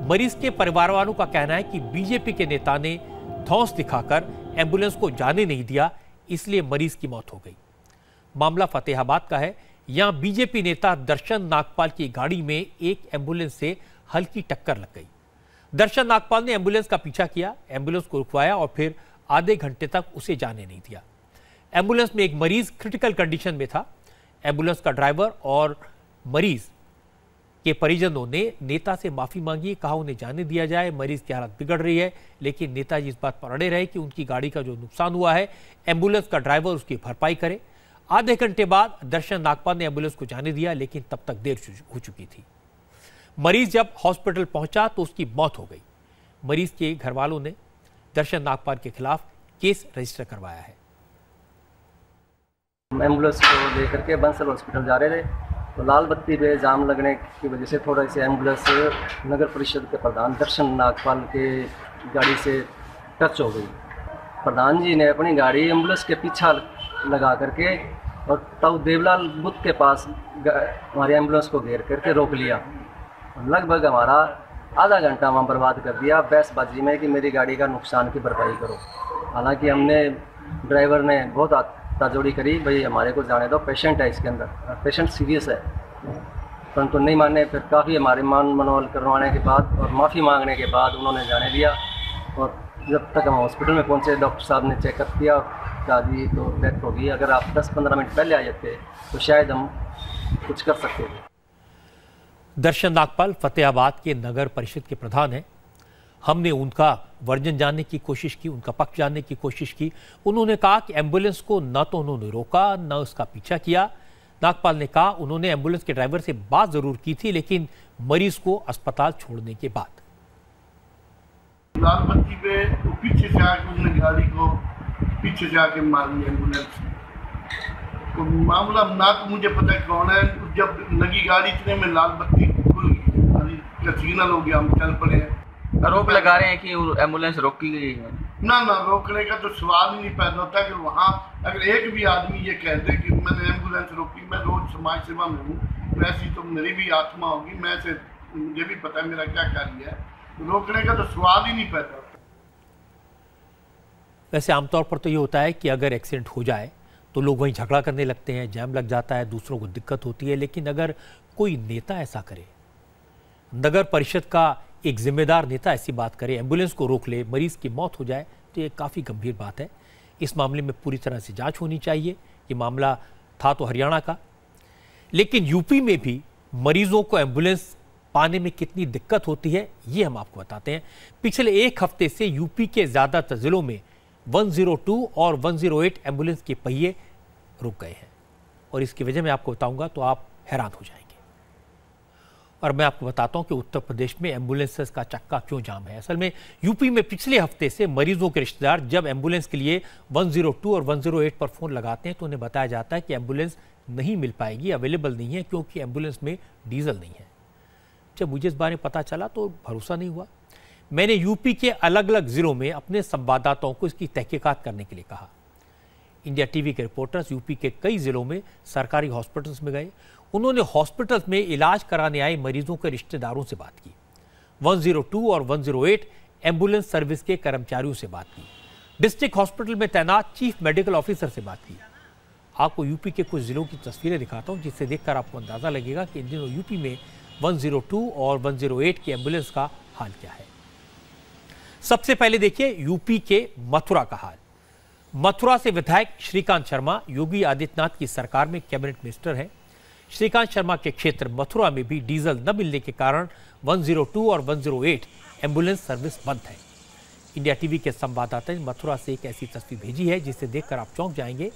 मरीज के परिवार वालों का कहना है कि बीजेपी के नेता ने धौंस दिखाकर एम्बुलेंस को जाने नहीं दिया, इसलिए मरीज की मौत हो गई। मामला फतेहाबाद का है। यहां बीजेपी नेता दर्शन नागपाल की गाड़ी में एक एम्बुलेंस से हल्की टक्कर लग गई। दर्शन नागपाल ने एम्बुलेंस का पीछा किया, एम्बुलेंस को रुकवाया और फिर आधे घंटे तक उसे जाने नहीं दिया। एम्बुलेंस में एक मरीज क्रिटिकल कंडीशन में था। एम्बुलेंस का ड्राइवर और मरीज के परिजनों ने नेता से माफी मांगी, कहा उन्हें जाने दिया जाए, मरीज की हालत बिगड़ रही है। लेकिन नेताजी इस बात पर अड़े रहे कि उनकी गाड़ी का जो नुकसान हुआ है, एम्बुलेंस का ड्राइवर उसकी भरपाई करे। आधे घंटे बाद दर्शन नागपाल ने एम्बुलेंस को जाने दिया, लेकिन तब तक देर हो चुकी थी। मरीज जब हॉस्पिटल पहुंचा तो उसकी मौत हो गई। मरीज के घर वालों ने दर्शन नागपाल के खिलाफ केस रजिस्टर करवाया है। एम्बुलेंस को लेकर के बंसल हॉस्पिटल जा रहे थे, तो लाल बत्ती पे जाम लगने की वजह से थोड़ा सी एम्बुलेंस नगर परिषद के प्रधान दर्शन नागपाल के गाड़ी से टच हो गई। प्रधान जी ने अपनी गाड़ी एम्बुलेंस के पीछा लगा करके और तब देवलाल बुद्ध के पास हमारी एम्बुलेंस को घेर करके रोक लिया। लगभग हमारा आधा घंटा वहाँ बर्बाद कर दिया बहसबाजी में कि मेरी गाड़ी का नुकसान की भरपाई करो। हालांकि हमने ड्राइवर ने बहुत ताजोड़ी करी, भाई हमारे को जाने दो, पेशेंट है इसके अंदर, पेशेंट सीरियस है, परंतु नहीं माने। फिर काफ़ी हमारे मान मनोबल करवाने के बाद और माफ़ी मांगने के बाद उन्होंने जाने दिया और जब तक हम हॉस्पिटल में पहुंचे डॉक्टर साहब ने चेकअप किया, कहा जी तो डेथ हो गई। अगर आप 10-15 मिनट पहले आ जाते तो शायद हम कुछ कर सकते थे। दर्शन नागपाल फतेहाबाद के नगर परिषद के प्रधान हैं। हमने उनका वर्जन जानने की कोशिश की, उनका पक्ष जानने की कोशिश की। उन्होंने कहा कि एम्बुलेंस को न तो उन्होंने रोका, न उसका पीछा किया। नागपाल ने कहा उन्होंने एम्बुलेंस के ड्राइवर से बात जरूर की थी, लेकिन मरीज को अस्पताल छोड़ने के बाद लाल बत्ती पे पीछे से आके उसने गाड़ी को पीछे से आके मारी एम्बुलेंस। तो मामला ना तो मुझे पता कौन है। जब लगी गाड़ी इतने में लाल बत्ती खुल गई, सिग्नल हो गया, हम चल पड़े। आरोप लगा रहे हैं कि एम्बुलेंस रोकी गई है। ना रोकने का तो सवाल ही नहीं पैदा होता कि वहाँ अगर एक भी आदमी ये कह दे कि मैंने एम्बुलेंस रोकी, मैं रोज समाज सेवा में हूँ, वैसी तो मेरी भी आत्मा होगी, मैं से मुझे भी पता है मेरा क्या कार्य है, रोकने का तो सवाल ही नहीं पैदा होता। वैसे आमतौर पर तो ये होता है कि अगर एक्सीडेंट हो जाए तो लोग वहीं झगड़ा करने लगते हैं, जैम लग जाता है, दूसरों को दिक्कत होती है। लेकिन अगर कोई नेता ऐसा करे, नगर परिषद का एक जिम्मेदार नेता ऐसी बात करे, एम्बुलेंस को रोक ले, मरीज की मौत हो जाए, तो ये काफ़ी गंभीर बात है। इस मामले में पूरी तरह से जांच होनी चाहिए। ये मामला था तो हरियाणा का, लेकिन यूपी में भी मरीजों को एम्बुलेंस पाने में कितनी दिक्कत होती है ये हम आपको बताते हैं। पिछले एक हफ्ते से यूपी के ज़्यादातर जिलों में 102 और 108 एम्बुलेंस के पहिए रुक गए हैं, और इसकी वजह मैं आपको बताऊंगा तो आप हैरान हो जाएंगे। और मैं आपको बताता हूं कि उत्तर प्रदेश में एम्बुलेंसेस का चक्का क्यों जाम है। असल में यूपी में पिछले हफ्ते से मरीजों के रिश्तेदार जब एम्बुलेंस के लिए 102 और 108 पर फोन लगाते हैं तो उन्हें बताया जाता है कि एम्बुलेंस नहीं मिल पाएगी, अवेलेबल नहीं है, क्योंकि एम्बुलेंस में डीजल नहीं है। जब मुझे इस बारे में पता चला तो भरोसा नहीं हुआ। मैंने यूपी के अलग अलग जिलों में अपने संवाददाताओं को इसकी तहकीकात करने के लिए कहा। इंडिया टीवी के रिपोर्टर्स यूपी के कई जिलों में सरकारी हॉस्पिटल्स में गए। उन्होंने हॉस्पिटल्स में इलाज कराने आए मरीजों के रिश्तेदारों से बात की। 102 और 108 एम्बुलेंस सर्विस के कर्मचारियों से बात की। डिस्ट्रिक्ट हॉस्पिटल में तैनात चीफ मेडिकल ऑफिसर से बात की। आपको यूपी के कुछ जिलों की तस्वीरें दिखाता हूं, जिससे देखकर आपको अंदाजा लगेगा कि इन दिनों यूपी में 102 और 108 की एम्बुलेंस का हाल क्या है। सबसे पहले देखिए यूपी के मथुरा का हाल। मथुरा से विधायक श्रीकांत शर्मा योगी आदित्यनाथ की सरकार में कैबिनेट मिनिस्टर हैं। श्रीकांत शर्मा के क्षेत्र मथुरा में भी डीजल न मिलने के कारण 102 और 108 एम्बुलेंस सर्विस बंद है। इंडिया टीवी के संवाददाता ने मथुरा से एक ऐसी तस्वीर भेजी है जिसे देखकर आप चौंक जाएंगे।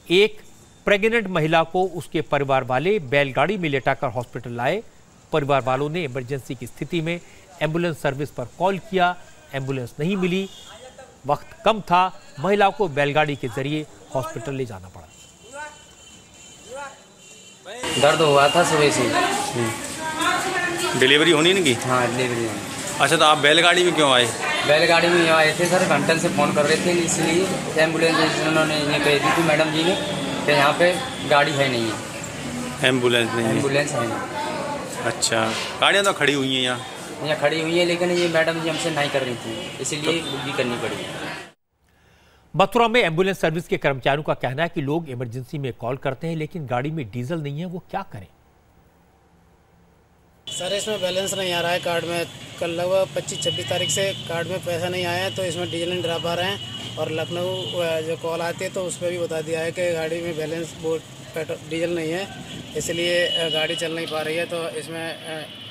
एक प्रेग्नेंट महिला को उसके परिवार वाले बैलगाड़ी में लेटाकर हॉस्पिटल लाए। परिवार वालों ने इमरजेंसी की स्थिति में एम्बुलेंस सर्विस पर कॉल किया, एम्बुलेंस नहीं मिली, वक्त कम था, महिला को बैलगाड़ी के जरिए हॉस्पिटल ले जाना पड़ा। दर्द हुआ था सुबह से। डिलीवरी होनी नहीं की? हाँ डिलीवरी होनी। अच्छा, तो आप बैलगाड़ी में क्यों आए? बैलगाड़ी में यहाँ आए थे सर, घंटन से फ़ोन कर रहे थे, इसलिए एम्बुलेंस उन्होंने ये कह दी थी मैडम जी ने कि यहाँ पे गाड़ी है नहीं है, एम्बुलेंस नहीं है। एम्बुलेंस है नहीं। अच्छा, गाड़ियाँ तो खड़ी हुई हैं यहाँ खड़ी हुई है, लेकिन ये मैडम जी हमसे नहीं कर रही थी, इसीलिए बुकिंग करनी पड़ी। मथुरा में एम्बुलेंस सर्विस के कर्मचारियों का कहना है कि लोग इमरजेंसी में कॉल करते हैं, लेकिन गाड़ी में डीजल नहीं है, वो क्या करें? सर इसमें बैलेंस नहीं आ रहा है कार्ड में। कल लगभग 25-26 तारीख से कार्ड में पैसा नहीं आया है, तो इसमें डीजल नहीं डरा पा रहे हैं। और लखनऊ जो कॉल आती है तो उस पर भी बता दिया है कि गाड़ी में बैलेंस वो डीजल नहीं है, इसलिए गाड़ी चल नहीं पा रही है। तो इसमें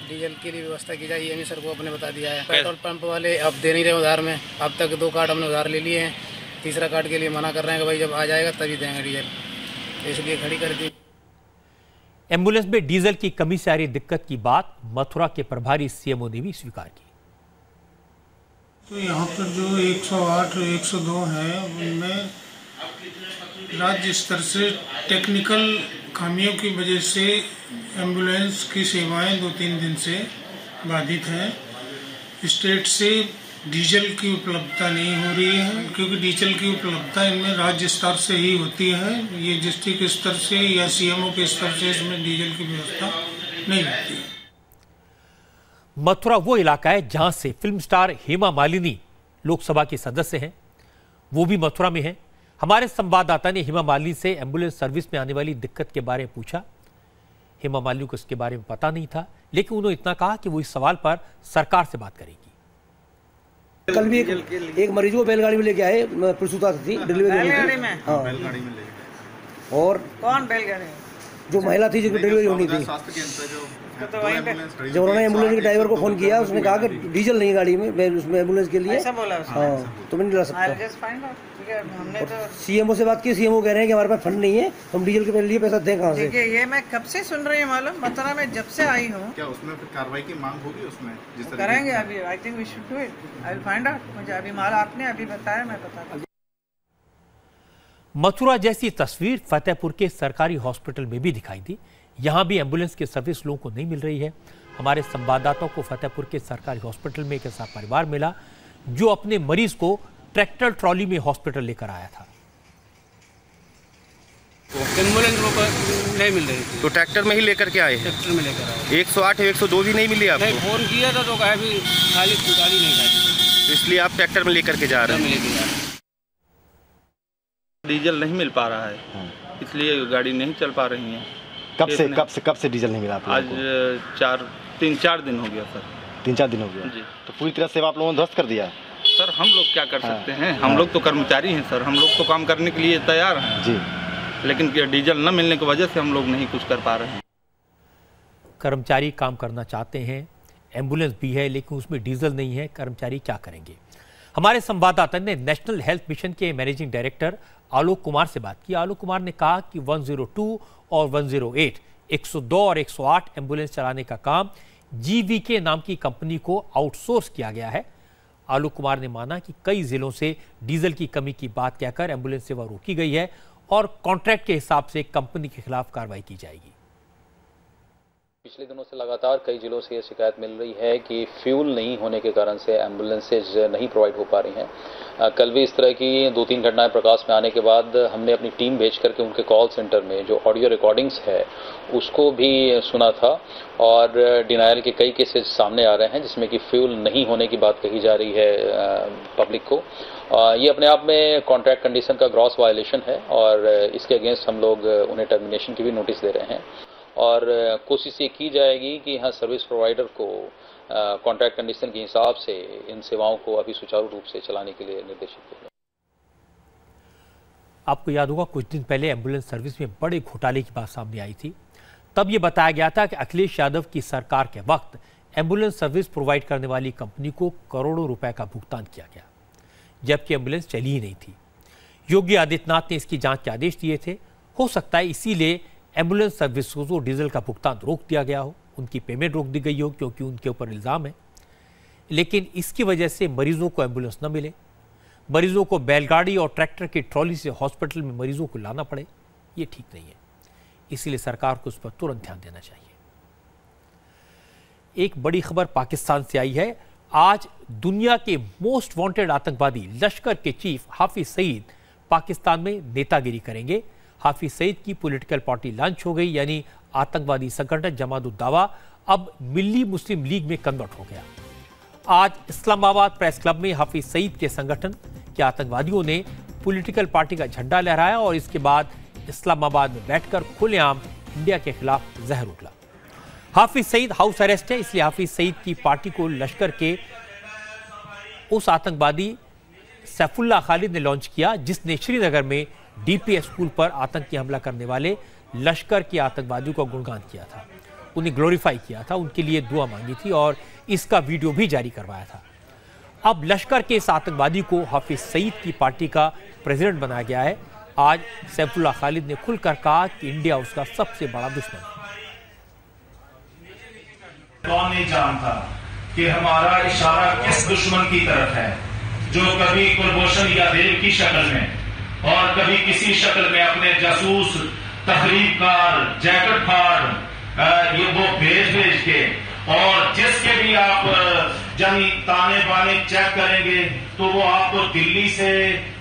डीजल की व्यवस्था की जाए, ये सर को अपने बता दिया है। पेट्रोल पंप वाले अब दे नहीं रहे उधार में। अब तक 2 कार्ड हमने उधार ले लिए हैं, तीसरा कार्ड के लिए मना कर रहे हैं कि भाई जब आ जाएगा तभी देंगे डीजल, इसलिए खड़ी कर दी। एम्बुलेंस में डीजल की कमी से आ रही दिक्कत की बात मथुरा के प्रभारी सीएमओ ने भी स्वीकार की। तो यहाँ पर जो 108 और 102 है उनमें राज्य स्तर से टेक्निकल खामियों की वजह से एम्बुलेंस की सेवाएं 2-3 दिन से बाधित हैं। स्टेट से डीजल की उपलब्धता नहीं हो रही है, क्योंकि डीजल की उपलब्धता इनमें राज्य स्तर से ही होती है। ये डिस्ट्रिक्ट स्तर से या सीएमओ के स्तर से इसमें डीजल की व्यवस्था नहीं होती है। मथुरा वो इलाका है जहां से फिल्म स्टार हेमा मालिनी लोकसभा की सदस्य हैं, वो भी मथुरा में है। हमारे संवाददाता ने हेमा मालिनी से एम्बुलेंस सर्विस में आने वाली दिक्कत के बारे में पूछा। हेमा मालिनी को इसके बारे में पता नहीं था, लेकिन उन्होंने इतना कहा कि वो इस सवाल पर सरकार से बात करेगी। कल भी एक मरीज को बैलगाड़ी में लेके आए, प्रसूता थी, डिलीवरी में। हाँ, बैलगाड़ी में ले। और कौन बैलगाड़ी? जो महिला थी जिसको डिलीवरी होनी थी, जब उन्होंने एम्बुलेंस के ड्राइवर को फोन किया, उसने कहा कि डीजल नहीं गाड़ी में, उसमें एम्बुलेंस के लिए। ऐसा बोला उसने? हाँ, तो मैं नहीं ला सकता। हमने तो सीएमओ से बात की, सीएमओ कह रहे हैं कि हमारे पास फंड नहीं है, हम डीजल के लिए पैसा दें कहाँ से? देखिए, ये मैं कब से सुन रही हूँ मालूम, मतलब मैं जब से आई हूँ। क्या उसमें फिर कार्रवाई की मांग होगी? उसमें जिस तरह करेंगे अभी, I think we should do it, I will find out. मुझे अभी माल आपने अभी बताया, मैं बता। मथुरा जैसी तस्वीर फतेहपुर के सरकारी हॉस्पिटल में भी दिखाई दी। यहां भी एम्बुलेंस की सर्विस लोगों को नहीं मिल रही है। हमारे संवाददाताओं को फतेहपुर के सरकारी हॉस्पिटल में एक ऐसा परिवार मिला जो अपने मरीज को ट्रैक्टर ट्रॉली में हॉस्पिटल लेकर आया था। एम्बुलेंस नहीं मिल रही थी, तो ट्रैक्टर में ही लेकर के आए? ट्रैक्टर में लेकर आए। 108 102 भी नहीं मिली आपको? नहीं, फोन किया था तो कहा भी खाली गाड़ी नहीं खाई, तो इसलिए आप ट्रैक्टर में लेकर के जा रहे हैं? डीजल नहीं मिल पा रहा है, इसलिए गाड़ी नहीं चल पा रही है। कब से डीजल नहीं मिला? आज 3-4 दिन हो गया सर। 3-4 दिन हो गया जी। तो पूरी तरह से आप लोगों ने ध्वस्त कर दिया? सर हम लोग क्या कर सकते हैं, हम लोग तो कर्मचारी हैं सर, हम लोग तो काम करने के लिए तैयार हैं जी, लेकिन डीजल न मिलने की वजह से हम लोग नहीं कुछ कर पा रहे हैं। कर्मचारी काम करना चाहते हैं, एम्बुलेंस भी है लेकिन उसमें डीजल नहीं है, कर्मचारी क्या करेंगे? हमारे संवाददाता ने नेशनल हेल्थ मिशन के मैनेजिंग डायरेक्टर आलोक कुमार से बात की। आलोक कुमार ने कहा कि 102 और 108, 102 और 108 एम्बुलेंस चलाने का काम जीवीके नाम की कंपनी को आउटसोर्स किया गया है। आलोक कुमार ने माना कि कई जिलों से डीजल की कमी की बात कहकर एम्बुलेंस सेवा रोकी गई है और कॉन्ट्रैक्ट के हिसाब से कंपनी के खिलाफ कार्रवाई की जाएगी। पिछले दिनों से लगातार कई जिलों से ये शिकायत मिल रही है कि फ्यूल नहीं होने के कारण से एम्बुलेंसेज नहीं प्रोवाइड हो पा रही हैं। कल भी इस तरह की 2-3 घटनाएं प्रकाश में आने के बाद हमने अपनी टीम भेज करके उनके कॉल सेंटर में जो ऑडियो रिकॉर्डिंग्स है उसको भी सुना था और डिनायल के कई केसेस सामने आ रहे हैं जिसमें कि फ्यूल नहीं होने की बात कही जा रही है पब्लिक को। ये अपने आप में कॉन्ट्रैक्ट कंडीशन का ग्रॉस वायलेशन है और इसके अगेंस्ट हम लोग उन्हें टर्मिनेशन की भी नोटिस दे रहे हैं और कोशिश ये की जाएगी कि हाँ सर्विस प्रोवाइडर को कॉन्ट्रैक्ट कंडीशन के हिसाब से इन सेवाओं को अभी सुचारू रूप से चलाने के लिए निर्देशित किया जाए। आपको याद होगा कुछ दिन पहले एम्बुलेंस सर्विस में बड़े घोटाले की बात सामने आई थी। तब ये बताया गया था कि अखिलेश यादव की सरकार के वक्त एम्बुलेंस सर्विस प्रोवाइड करने वाली कंपनी को करोड़ों रुपए का भुगतान किया गया जबकि एम्बुलेंस चली ही नहीं थी। योगी आदित्यनाथ ने इसकी जांच के आदेश दिए थे। हो सकता है इसीलिए एम्बुलेंस सर्विस को डीजल का भुगतान रोक दिया गया हो, उनकी पेमेंट रोक दी गई हो क्योंकि उनके ऊपर इल्ज़ाम है। लेकिन इसकी वजह से मरीजों को एम्बुलेंस न मिले, मरीजों को बैलगाड़ी और ट्रैक्टर की ट्रॉली से हॉस्पिटल में मरीजों को लाना पड़े, ये ठीक नहीं है। इसलिए सरकार को उस पर तुरंत ध्यान देना चाहिए। एक बड़ी खबर पाकिस्तान से आई है। आज दुनिया के मोस्ट वांटेड आतंकवादी लश्कर के चीफ हाफिज सईद पाकिस्तान में नेतागिरी करेंगे। हाफिज सईद की पॉलिटिकल पार्टी लॉन्च हो गई, यानी आतंकवादी संगठन जमात उद दावा अब मिल्ली मुस्लिम लीग में कन्वर्ट हो गया। आज इस्लामाबाद प्रेस क्लब में हाफिज सईद के संगठन के आतंकवादियों ने पॉलिटिकल पार्टी का झंडा लहराया और इसके बाद इस्लामाबाद में बैठकर खुलेआम इंडिया के खिलाफ जहर उगला। हाफिज सईद हाउस अरेस्ट है, इसलिए हाफिज सईद की पार्टी को लश्कर के उस आतंकवादी सैफुल्लाह खालिद ने लॉन्च किया जिसने श्रीनगर में डीपीएस स्कूल पर आतंकी हमला करने वाले लश्कर के आतंकवादियों का गुणगान किया था, उन्हें ग्लोरीफाई किया था, उनके लिए दुआ मांगी थी और इसका वीडियो भी जारी करवाया था। अब लश्कर के इस आतंकवादी को हाफिज सईद की पार्टी का प्रेसिडेंट बनाया गया है। आज सैफुल्लाह खालिद ने खुलकर कहा कि इंडिया उसका सबसे बड़ा दुश्मन है। कौन नहीं जानता कि हमारा इशारा किस दुश्मन की तरफ है जो कभी कुलभूषण या देव की शक्ल में और कभी किसी शक्ल में अपने जासूस तहरीरकार जैकेट फाड़ ये वो भेज के और जिसके भी आप जानी ताने बाने चेक करेंगे तो वो आपको दिल्ली से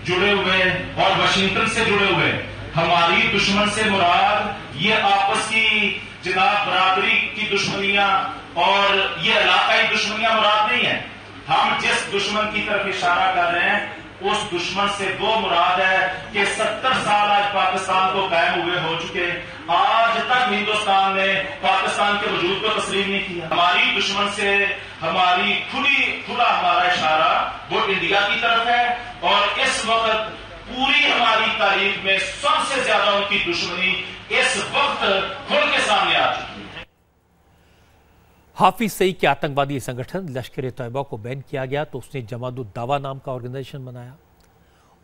जुड़े हुए और वाशिंगटन से जुड़े हुए। हमारी दुश्मन से मुराद ये आपस की जनाब बराबरी की दुश्मनियां और ये इलाकाई दुश्मनियां मुराद नहीं है। हम जिस दुश्मन की तरफ इशारा कर रहे हैं उस दुश्मन से दो मुराद है कि 70 साल आज पाकिस्तान को कायम हुए हो चुके, आज तक हिंदुस्तान ने पाकिस्तान के वजूद को तस्लीम नहीं किया। हमारी दुश्मन से हमारी खुला हमारा इशारा वो इंडिया की तरफ है और इस वक्त पूरी हमारी तारीख में सबसे ज्यादा उनकी दुश्मनी इस वक्त खुल के सामने आ चुकी है। हाफिज सईद के आतंकवादी संगठन लश्कर ए तैयबा को बैन किया गया तो उसने जमात उद दावा नाम का ऑर्गेनाइजेशन बनाया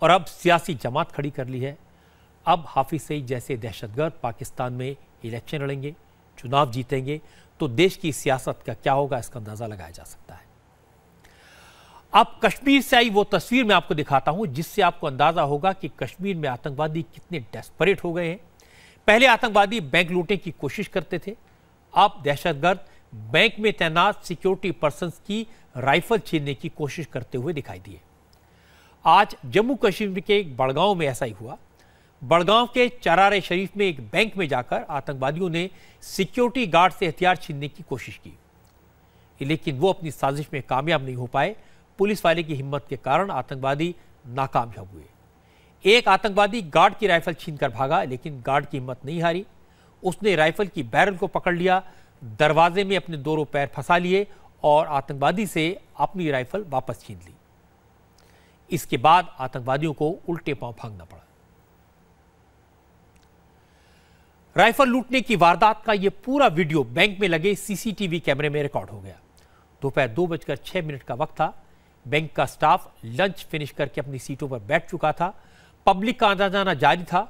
और अब सियासी जमात खड़ी कर ली है। अब हाफिज सईद जैसे दहशतगर्द पाकिस्तान में इलेक्शन लड़ेंगे, चुनाव जीतेंगे तो देश की सियासत का क्या होगा, इसका अंदाजा लगाया जा सकता है। अब कश्मीर से आई वो तस्वीर मैं आपको दिखाता हूं जिससे आपको अंदाजा होगा कि कश्मीर में आतंकवादी कितने डेस्परेट हो गए हैं। पहले आतंकवादी बैंक लूटने की कोशिश करते थे, अब दहशतगर्द बैंक में तैनात सिक्योरिटी पर्सन्स की राइफल छीनने की कोशिश करते हुए दिखाई दिए। आज जम्मू कश्मीर के बड़गांव में ऐसा ही हुआ। बड़गांव के चरारे शरीफ में एक बैंक में जाकर आतंकवादियों ने सिक्योरिटी गार्ड से हथियार छीनने की कोशिश की, लेकिन वो अपनी साजिश में कामयाब नहीं हो पाए। पुलिस वाले की हिम्मत के कारण आतंकवादी नाकामयाब हुए। एक आतंकवादी गार्ड की राइफल छीनकर भागा, लेकिन गार्ड की हिम्मत नहीं हारी। उसने राइफल की बैरल को पकड़ लिया, दरवाजे में अपने दोनों पैर फंसा लिए और आतंकवादी से अपनी राइफल वापस छीन ली। इसके बाद आतंकवादियों को उल्टे पांव भागना पड़ा। राइफल लूटने की वारदात का यह पूरा वीडियो बैंक में लगे सीसीटीवी कैमरे में रिकॉर्ड हो गया। दोपहर 2:06 का वक्त था। बैंक का स्टाफ लंच फिनिश करके अपनी सीटों पर बैठ चुका था। पब्लिक का आना जाना जारी था।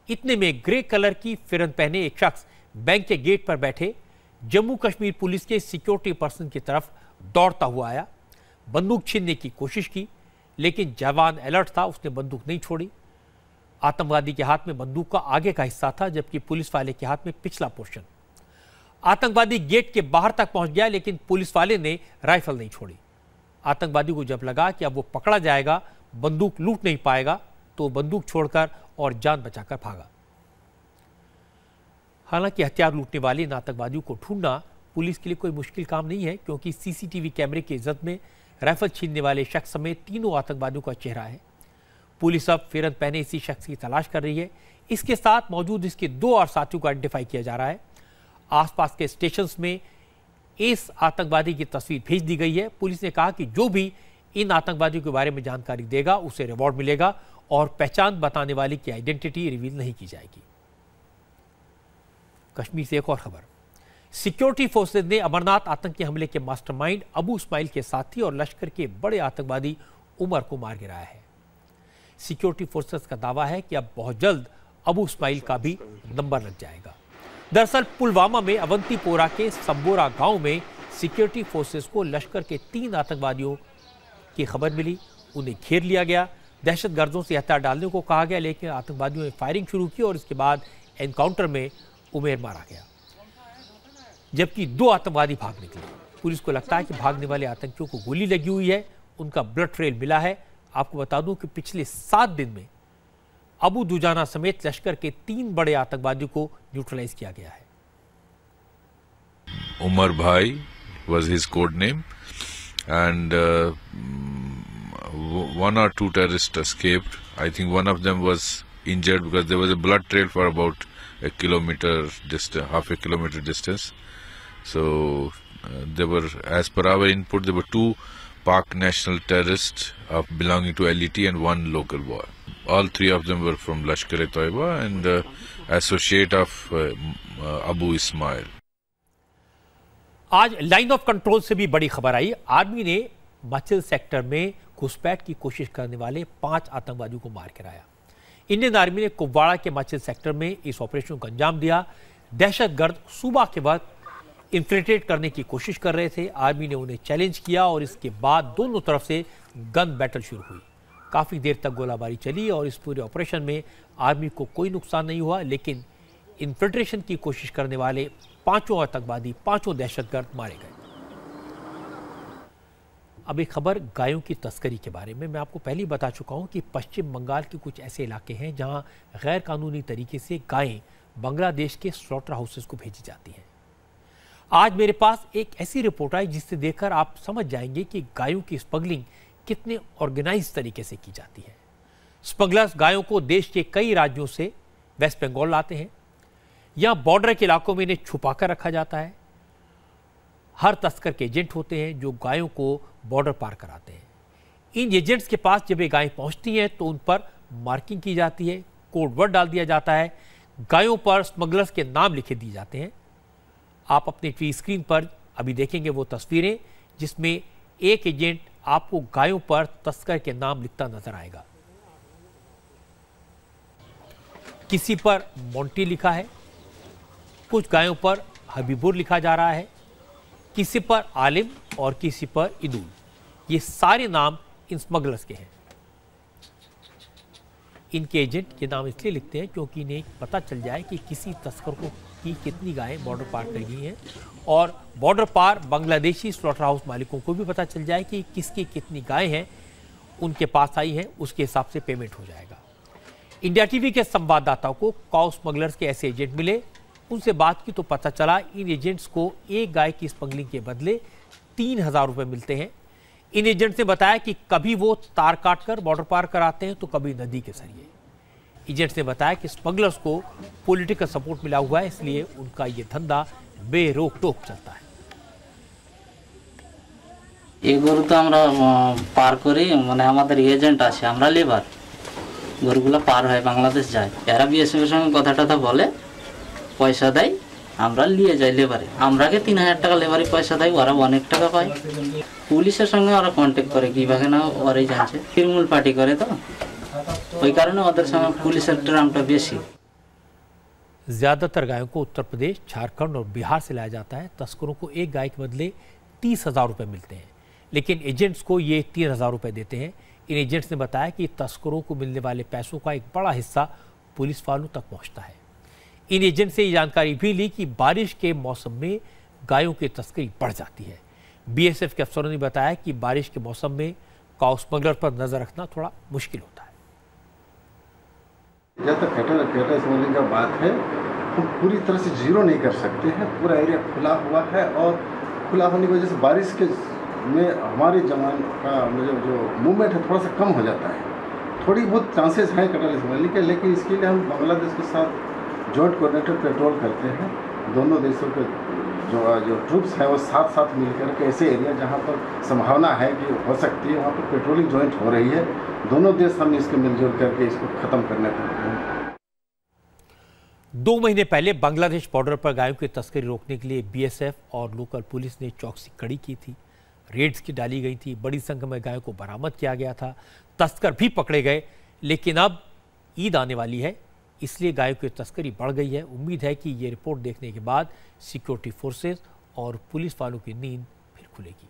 इतने में ग्रे कलर की फिरन पहने एक शख्स बैंक के गेट पर बैठे जम्मू कश्मीर पुलिस के सिक्योरिटी पर्सन की तरफ दौड़ता हुआ आया। बंदूक छीनने की कोशिश की, लेकिन जवान अलर्ट था, उसने बंदूक नहीं छोड़ी। आतंकवादी के हाथ में बंदूक का आगे का हिस्सा था, जबकि पुलिस वाले के हाथ में पिछला पोर्शन। आतंकवादी गेट के बाहर तक पहुंच गया, लेकिन पुलिस वाले ने राइफल नहीं छोड़ी। आतंकवादी को जब लगा कि अब वो पकड़ा जाएगा, बंदूक लूट नहीं पाएगा, तो बंदूक छोड़कर और जान बचाकर भागा। हालांकि हथियार लूटने वाले इन आतंकवादियों को ढूंढना पुलिस के लिए कोई मुश्किल काम नहीं है, क्योंकि सीसीटीवी कैमरे की इज्जत में राइफल छीनने वाले शख्स समेत तीनों आतंकवादियों का चेहरा है। पुलिस अब फिरन पहने इसी शख्स की तलाश कर रही है। इसके साथ मौजूद इसके 2 और साथियों को आइडेंटिफाई किया जा रहा है। आसपास के स्टेशंस में इस आतंकवादी की तस्वीर भेज दी गई है। पुलिस ने कहा कि जो भी इन आतंकवादियों के बारे में जानकारी देगा उसे रिवॉर्ड मिलेगा और पहचान बताने वाले की आइडेंटिटी रिवील नहीं की जाएगी। कश्मीर से एक और खबर। सिक्योरिटी फोर्सेज ने अमरनाथ आतंकी हमले के मास्टरमाइंड अबू इस्माइल के साथी और लश्कर के बड़े आतंकवादी उमर को मार गिराया है। सिक्योरिटी फोर्सेज का दावा है कि अब बहुत जल्द अबू इस्माइल का भी नंबर लग जाएगा। दरअसल पुलवामा में अवंतीपोरा के संबोरा गांव में सिक्योरिटी फोर्सेस को लश्कर के 3 आतंकवादियों की खबर मिली। उन्हें घेर लिया गया, दहशतगर्दों से हथियार डालने को कहा गया, लेकिन आतंकवादियों ने फायरिंग शुरू की और इसके बाद एनकाउंटर में उमेर मारा गया, जबकि 2 आतंकवादी भाग निकले। पुलिस को लगता है कि भागने वाले आतंकियों को गोली लगी हुई है, उनका ब्लड ट्रेल मिला है। आपको बता दूं कि पिछले 7 दिन में अबू दुजाना समेत लश्कर के 3 बड़े आतंकवादियों को न्यूट्रलाइज किया गया है। Umar Bhai was his code name, and 1 or 2 terrorists escaped. I think one of them was injured because there was a blood trail for about a kilometer distance, half a kilometer distance. So there were, as per our input, there were 2 Pak national terrorists belonging to LET and 1 local boy. All 3 of them were from Lashkar e Taiba and associate of Abu Ismail. आज line of control से भी बड़ी खबर आई। Army ने Machil sector में घुसपैठ की कोशिश करने वाले 5 आतंकवादियों को मार गिराया। इंडियन आर्मी ने कुपवाड़ा के माचिल सेक्टर में इस ऑपरेशन को अंजाम दिया। दहशतगर्द सुबह के वक्त इन्फिल्ट्रेट करने की कोशिश कर रहे थे। आर्मी ने उन्हें चैलेंज किया और इसके बाद दोनों तरफ से गन बैटल शुरू हुई। काफ़ी देर तक गोलाबारी चली और इस पूरे ऑपरेशन में आर्मी को कोई नुकसान नहीं हुआ, लेकिन इन्फिल्ट्रेशन की कोशिश करने वाले 5 आतंकवादी, 5 दहशतगर्द मारे गए। अब एक खबर गायों की तस्करी के बारे में। मैं आपको पहले ही बता चुका हूं कि पश्चिम बंगाल के कुछ ऐसे इलाके हैं जहां गैर कानूनी तरीके से गायें बांग्लादेश के स्लॉटर हाउसेस को भेजी जाती हैं। आज मेरे पास एक ऐसी रिपोर्ट आई जिससे देखकर आप समझ जाएंगे कि गायों की स्मगलिंग कितने ऑर्गेनाइज तरीके से की जाती है। स्मगलर्स गायों को देश के कई राज्यों से वेस्ट बंगाल लाते हैं। यहां बॉर्डर के इलाकों में इन्हें छुपाकर रखा जाता है। हर तस्कर के एजेंट होते हैं जो गायों को बॉर्डर पार कराते हैं। इन एजेंट्स के पास जब ये गायें पहुंचती हैं तो उन पर मार्किंग की जाती है, कोड वर्ड डाल दिया जाता है, गायों पर स्मगलर्स के नाम लिखे दिए जाते हैं। आप अपने टीवी स्क्रीन पर अभी देखेंगे वो तस्वीरें जिसमें एक एजेंट आपको गायों पर तस्कर के नाम लिखता नजर आएगा। किसी पर मोंटी लिखा है, कुछ गायों पर हबीबुर लिखा जा रहा है, किसी पर आलिम और किसी पर इदुल। ये सारे नाम इन स्मगलर्स के हैं। इनके एजेंट ये नाम इसलिए लिखते हैं क्योंकि इन्हें पता चल जाए कि किसी तस्कर को की कितनी गायें बॉर्डर पार कर गई हैं, और बॉर्डर पार बांग्लादेशी स्लॉटर हाउस मालिकों को भी पता चल जाए कि किसकी कितनी गायें हैं उनके पास आई हैं, उसके हिसाब से पेमेंट हो जाएगा। इंडिया टीवी के संवाददाताओं को काउ स्मगलर्स के ऐसे एजेंट मिले, उनसे बात की तो पता चला इन एजेंट्स को एक गाय की स्मगलिंग के बदले 3,000 रुपये मिलते हैं। इन एजेंट्स ने बताया कि कभी वो तार काटकर बॉर्डर पार कराते हैं तो कभी नदी के जरिए। एजेंट्स ने बताया कि स्मगलर्स को पॉलिटिकल सपोर्ट मिला हुआ है, इसलिए उनका ये धंधा बेरोक टोक चलता है। এই গরু তো আমরা পার করি, মানে আমাদের এজেন্ট আছে, আমরা লেবার, গরুগুলো পার হয় বাংলাদেশ যায়। এরা বিএসএফ এর সঙ্গে কথা টথা বলে, পয়সা দেয়, আমরা নিয়ে যাই লেবারে। আমরাকে 3,000 টাকা লেবারে পয়সা দেয়, ওরা অনেক টাকা পায়। পুলিশের সঙ্গে ওরা কন্ট্যাক্ট করে, কিভাবে না ওরাই জানছে, তৃণমূল পার্টি করে তো ওই কারণে ওদের সঙ্গে পুলিশের ট্রামটা বেশি। ज्यादातर गायों को उत्तर प्रदेश, झारखंड और बिहार से लाया जाता है। तस्करों को एक गाय के बदले 30,000 रुपये मिलते हैं, लेकिन एजेंट्स को ये 3,000 रुपये देते हैं। इन एजेंट्स ने बताया कि तस्करों को मिलने वाले पैसों का एक बड़ा हिस्सा पुलिस वालों तक पहुंचता है। इन एजेंट से ये जानकारी भी ली कि बारिश के मौसम में गायों की तस्करी बढ़ जाती है। बीएसएफ के अफसरों ने बताया कि बारिश के मौसम में काउ स्मगलर पर नजर रखना थोड़ा मुश्किल होता है। जब तक कैटल स्मगलिंग का बात है, हम पूरी तरह से जीरो नहीं कर सकते हैं। पूरा एरिया खुला हुआ है और खुला होने की वजह से बारिश के में हमारे जवान का जो मूवमेंट है थोड़ा सा कम हो जाता है। थोड़ी बहुत चांसेस हैं कैटल स्मगलिंग के, लेकिन इसके लिए हम बांग्लादेश के साथ जॉइंट कोऑर्डिनेटेड पेट्रोल करते हैं। दोनों देशों के जो ट्रूप्स हैं वो साथ साथ मिलकर के ऐसे एरिया जहाँ पर संभावना है कि हो सकती है वहाँ पर पेट्रोलिंग जॉइंट हो रही है। दोनों देश हम इसके मिलजुल करके इसको खत्म करने पर हैं। 2 महीने पहले बांग्लादेश बॉर्डर पर गायों की तस्करी रोकने के लिए बीएसएफ और लोकल पुलिस ने चौकसी कड़ी की थी। रेड्स की डाली गई थी, बड़ी संख्या में गायों को बरामद किया गया था, तस्कर भी पकड़े गए। लेकिन अब ईद आने वाली है, इसलिए गायों की तस्करी बढ़ गई है। उम्मीद है कि ये रिपोर्ट देखने के बाद सिक्योरिटी फोर्सेस और पुलिस वालों की नींद फिर खुलेगी।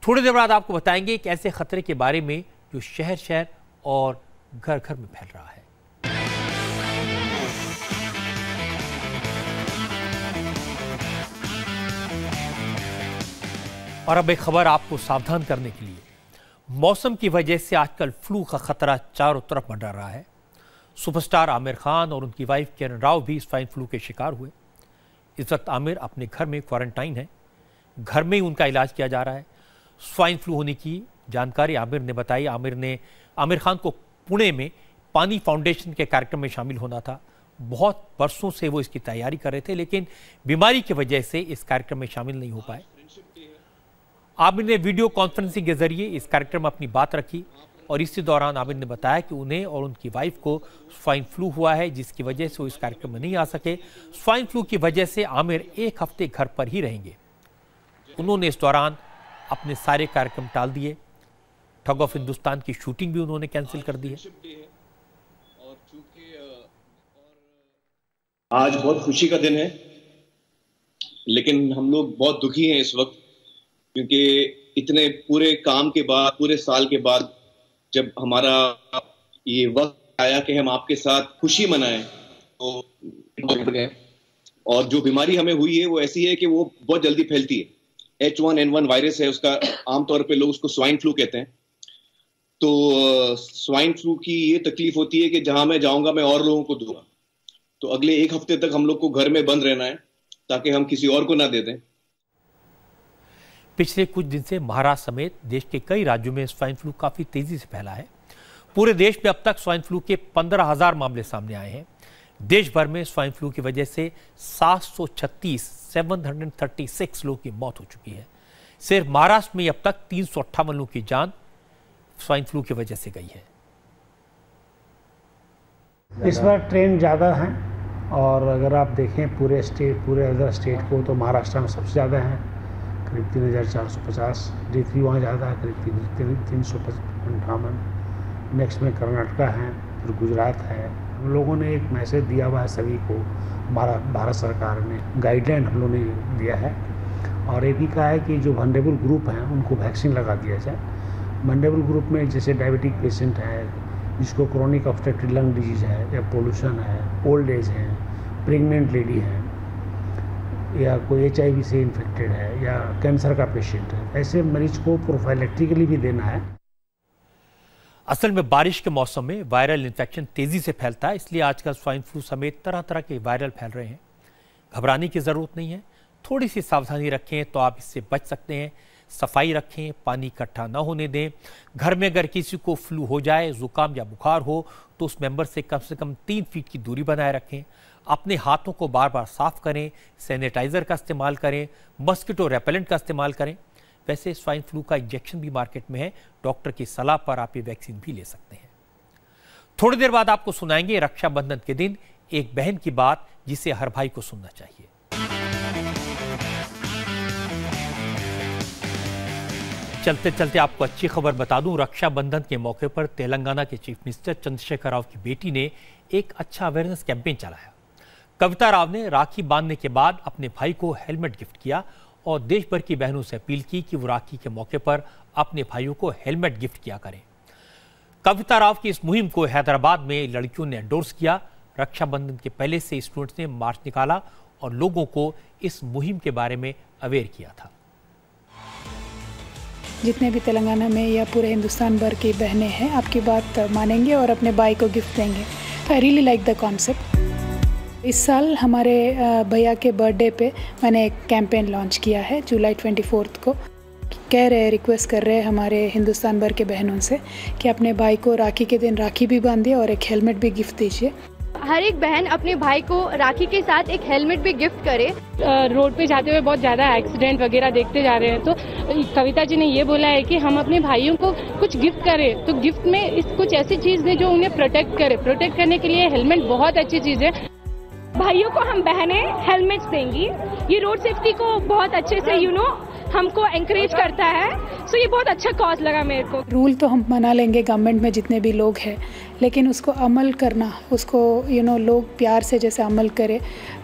थोड़ी देर बाद आपको बताएंगे एक ऐसे खतरे के बारे में जो शहर शहर और घर घर में फैल रहा है। और अब एक खबर आपको सावधान करने के लिए। मौसम की वजह से आजकल फ्लू का खतरा चारों तरफ मंडरा रहा है। सुपरस्टार आमिर खान और उनकी वाइफ किरण राव भी स्वाइन फ्लू के शिकार हुए। इस वक्त आमिर अपने घर में क्वारंटाइन है, घर में ही उनका इलाज किया जा रहा है। स्वाइन फ्लू होने की जानकारी आमिर ने बताई। आमिर खान को पुणे में पानी फाउंडेशन के कार्यक्रम में शामिल होना था। बहुत बरसों से वो इसकी तैयारी कर रहे थे, लेकिन बीमारी की वजह से इस कार्यक्रम में शामिल नहीं हो पाए। आमिर ने वीडियो कॉन्फ्रेंसिंग के जरिए इस कार्यक्रम में अपनी बात रखी और इसी दौरान आमिर ने बताया कि उन्हें और उनकी वाइफ को स्वाइन फ्लू हुआ है, जिसकी वजह से वो इस कार्यक्रम में नहीं आ सके। स्वाइन फ्लू की वजह से आमिर 1 हफ्ते घर पर ही रहेंगे। उन्होंने इस दौरान अपने सारे कार्यक्रम टाल दिए। ठग ऑफ हिंदुस्तान की शूटिंग भी उन्होंने कैंसिल कर दी है। आज बहुत खुशी का दिन है, लेकिन हम लोग बहुत दुखी हैं इस वक्त, क्योंकि इतने पूरे काम के बाद, पूरे साल के बाद जब हमारा ये वक्त आया कि हम आपके साथ खुशी मनाएं, तो और जो बीमारी हमें हुई है वो ऐसी है कि वो बहुत जल्दी फैलती है। H1N1 वायरस है, उसका आमतौर पे लोग उसको स्वाइन फ्लू कहते हैं। तो स्वाइन फ्लू की ये तकलीफ होती है कि जहां मैं जाऊंगा मैं और लोगों को दूंगा। तो अगले 1 हफ्ते तक हम लोग को घर में बंद रहना है ताकि हम किसी और को ना दे दें। पिछले कुछ दिन से महाराष्ट्र समेत देश के कई राज्यों में स्वाइन फ्लू काफी तेजी से फैला है। पूरे देश में अब तक स्वाइन फ्लू के 15,000 मामले सामने आए हैं। देश भर में स्वाइन फ्लू की वजह से 736 लोगों की मौत हो चुकी है। सिर्फ महाराष्ट्र में अब तक 358 लोगों की जान स्वाइन फ्लू की वजह से गई है। इस बार ट्रेंड ज़्यादा है और अगर आप देखें पूरे अदर स्टेट को तो महाराष्ट्र में सबसे ज़्यादा है, करीब 3,450। D3 वहाँ ज़्यादा है, करीब 358। नेक्स्ट में कर्नाटका है, फिर गुजरात है। हम लोगों ने एक मैसेज दिया हुआ है सभी को, हमारा भारत सरकार ने गाइडलाइन हम लोगों ने दिया है और ये भी कहा है कि जो वनरेबल ग्रुप हैं उनको वैक्सीन लगा दिया जाए। वनरेबल ग्रुप में जैसे डायबिटिक पेशेंट है, जिसको क्रोनिक ऑब्स्ट्रक्टिव लंग डिजीज है या पोल्यूशन है, ओल्ड एज है, प्रेग्नेंट लेडी है या कोई HIV से इन्फेक्टेड है या कैंसर का पेशेंट है, ऐसे मरीज को प्रोफाइलेक्टिकली भी देना है। असल में बारिश के मौसम में वायरल इन्फेक्शन तेजी से फैलता है, इसलिए आजकल स्वाइन फ्लू समेत तरह तरह के वायरल फैल रहे हैं। घबराने की जरूरत नहीं है, थोड़ी सी सावधानी रखें तो आप इससे बच सकते हैं। सफाई रखें, पानी इकट्ठा न होने दें। घर में अगर किसी को फ्लू हो जाए, जुकाम या बुखार हो तो उस मेंबर से कम 3 फीट की दूरी बनाए रखें। अपने हाथों को बार बार साफ करें, सैनिटाइजर का इस्तेमाल करें, मस्किटो रेपेलेंट का इस्तेमाल करें। वैसे स्वाइन फ्लू का इंजेक्शन भी मार्केट में है, डॉक्टर की सलाह पर आप ये वैक्सीन भी ले सकते हैं। थोड़ी देर बाद आपको सुनाएंगे रक्षाबंधन के दिन एक बहन की बात जिसे हर भाई को सुनना चाहिए। चलते चलते आपको अच्छी खबर बता दूं, रक्षाबंधन के मौके पर तेलंगाना के चीफ मिनिस्टर चंद्रशेखर राव की बेटी ने एक अच्छा अवेयरनेस कैंपेन चलाया। कविता राव ने राखी बांधने के बाद अपने भाई को हेलमेट गिफ्ट किया और देश भर की बहनों से अपील की कि वो राखी के मौके पर अपने भाइयों को हेलमेट गिफ्ट किया करें। कविता राव की इस मुहिम को हैदराबाद में लड़कियों ने एंडोर्स किया। रक्षाबंधन के पहले से स्टूडेंट्स ने मार्च निकाला और लोगों को इस मुहिम के बारे में अवेयर किया था। जितने भी तेलंगाना में या पूरे हिंदुस्तान भर की बहनें हैं आपकी बात मानेंगे और अपने भाई को गिफ्ट देंगे। I really like the concept. इस साल हमारे भैया के बर्थडे पे मैंने एक कैंपेन लॉन्च किया है जुलाई 24 को। कह रहे रिक्वेस्ट कर रहे हमारे हिंदुस्तान भर के बहनों से कि अपने भाई को राखी के दिन राखी भी बांधिए और एक हेलमेट भी गिफ्ट दीजिए। हर एक बहन अपने भाई को राखी के साथ एक हेलमेट भी गिफ्ट करे। रोड पे जाते हुए बहुत ज़्यादा एक्सीडेंट वगैरह देखते जा रहे हैं, तो कविता जी ने ये बोला है कि हम अपने भाइयों को कुछ गिफ्ट करें। तो गिफ्ट में कुछ ऐसी चीज़ दें जो उन्हें प्रोटेक्ट करे। प्रोटेक्ट करने के लिए हेलमेट बहुत अच्छी चीज़ है। भाइयों को हम बहनें हेलमेट्स देंगी। ये रोड सेफ्टी को बहुत अच्छे से हमको एनकरेज करता है। सो ये बहुत अच्छा कॉज लगा मेरे को। रूल तो हम बना लेंगे गवर्नमेंट में जितने भी लोग हैं, लेकिन उसको अमल करना, उसको लोग प्यार से जैसे अमल करें,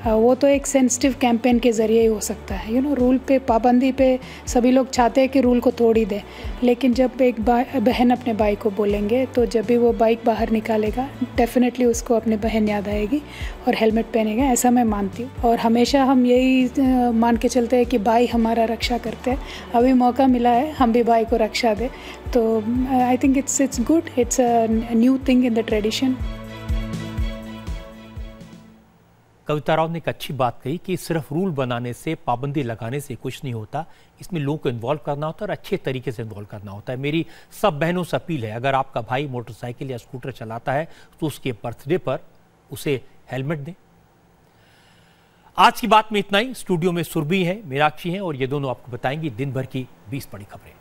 वो तो एक सेंसिटिव कैंपेन के ज़रिए ही हो सकता है। रूल पे पाबंदी पे सभी लोग चाहते हैं कि रूल को तोड़ ही दें, लेकिन जब एक बहन अपने भाई को बोलेंगे तो जब भी वो बाइक बाहर निकालेगा डेफिनेटली उसको अपनी बहन याद आएगी और हेलमेट पहनेगा, ऐसा मैं मानती हूँ। और हमेशा हम यही मान के चलते हैं कि भाई हमारा रक्षा करते हैं। अभी मौका मिला है हम भी भाई को रक्षा दें, तो I think it's good, it's a new thing in the tradition. Kavita Rao ने एक अच्छी बात कही कि सिर्फ रूल बनाने से, पाबंदी लगाने से कुछ नहीं होता, इसमें लोगों को इन्वॉल्व करना होता है और अच्छे तरीके से इन्वॉल्व करना होता है। मेरी सब बहनों से अपील है, अगर आपका भाई मोटरसाइकिल या स्कूटर चलाता है तो उसके बर्थडे पर उसे हेलमेट दें। आज की बात में इतना ही। स्टूडियो में सुरभि है, मीनाक्षी हैं और ये दोनों आपको बताएंगी दिन भर की 20 बड़ी खबरें।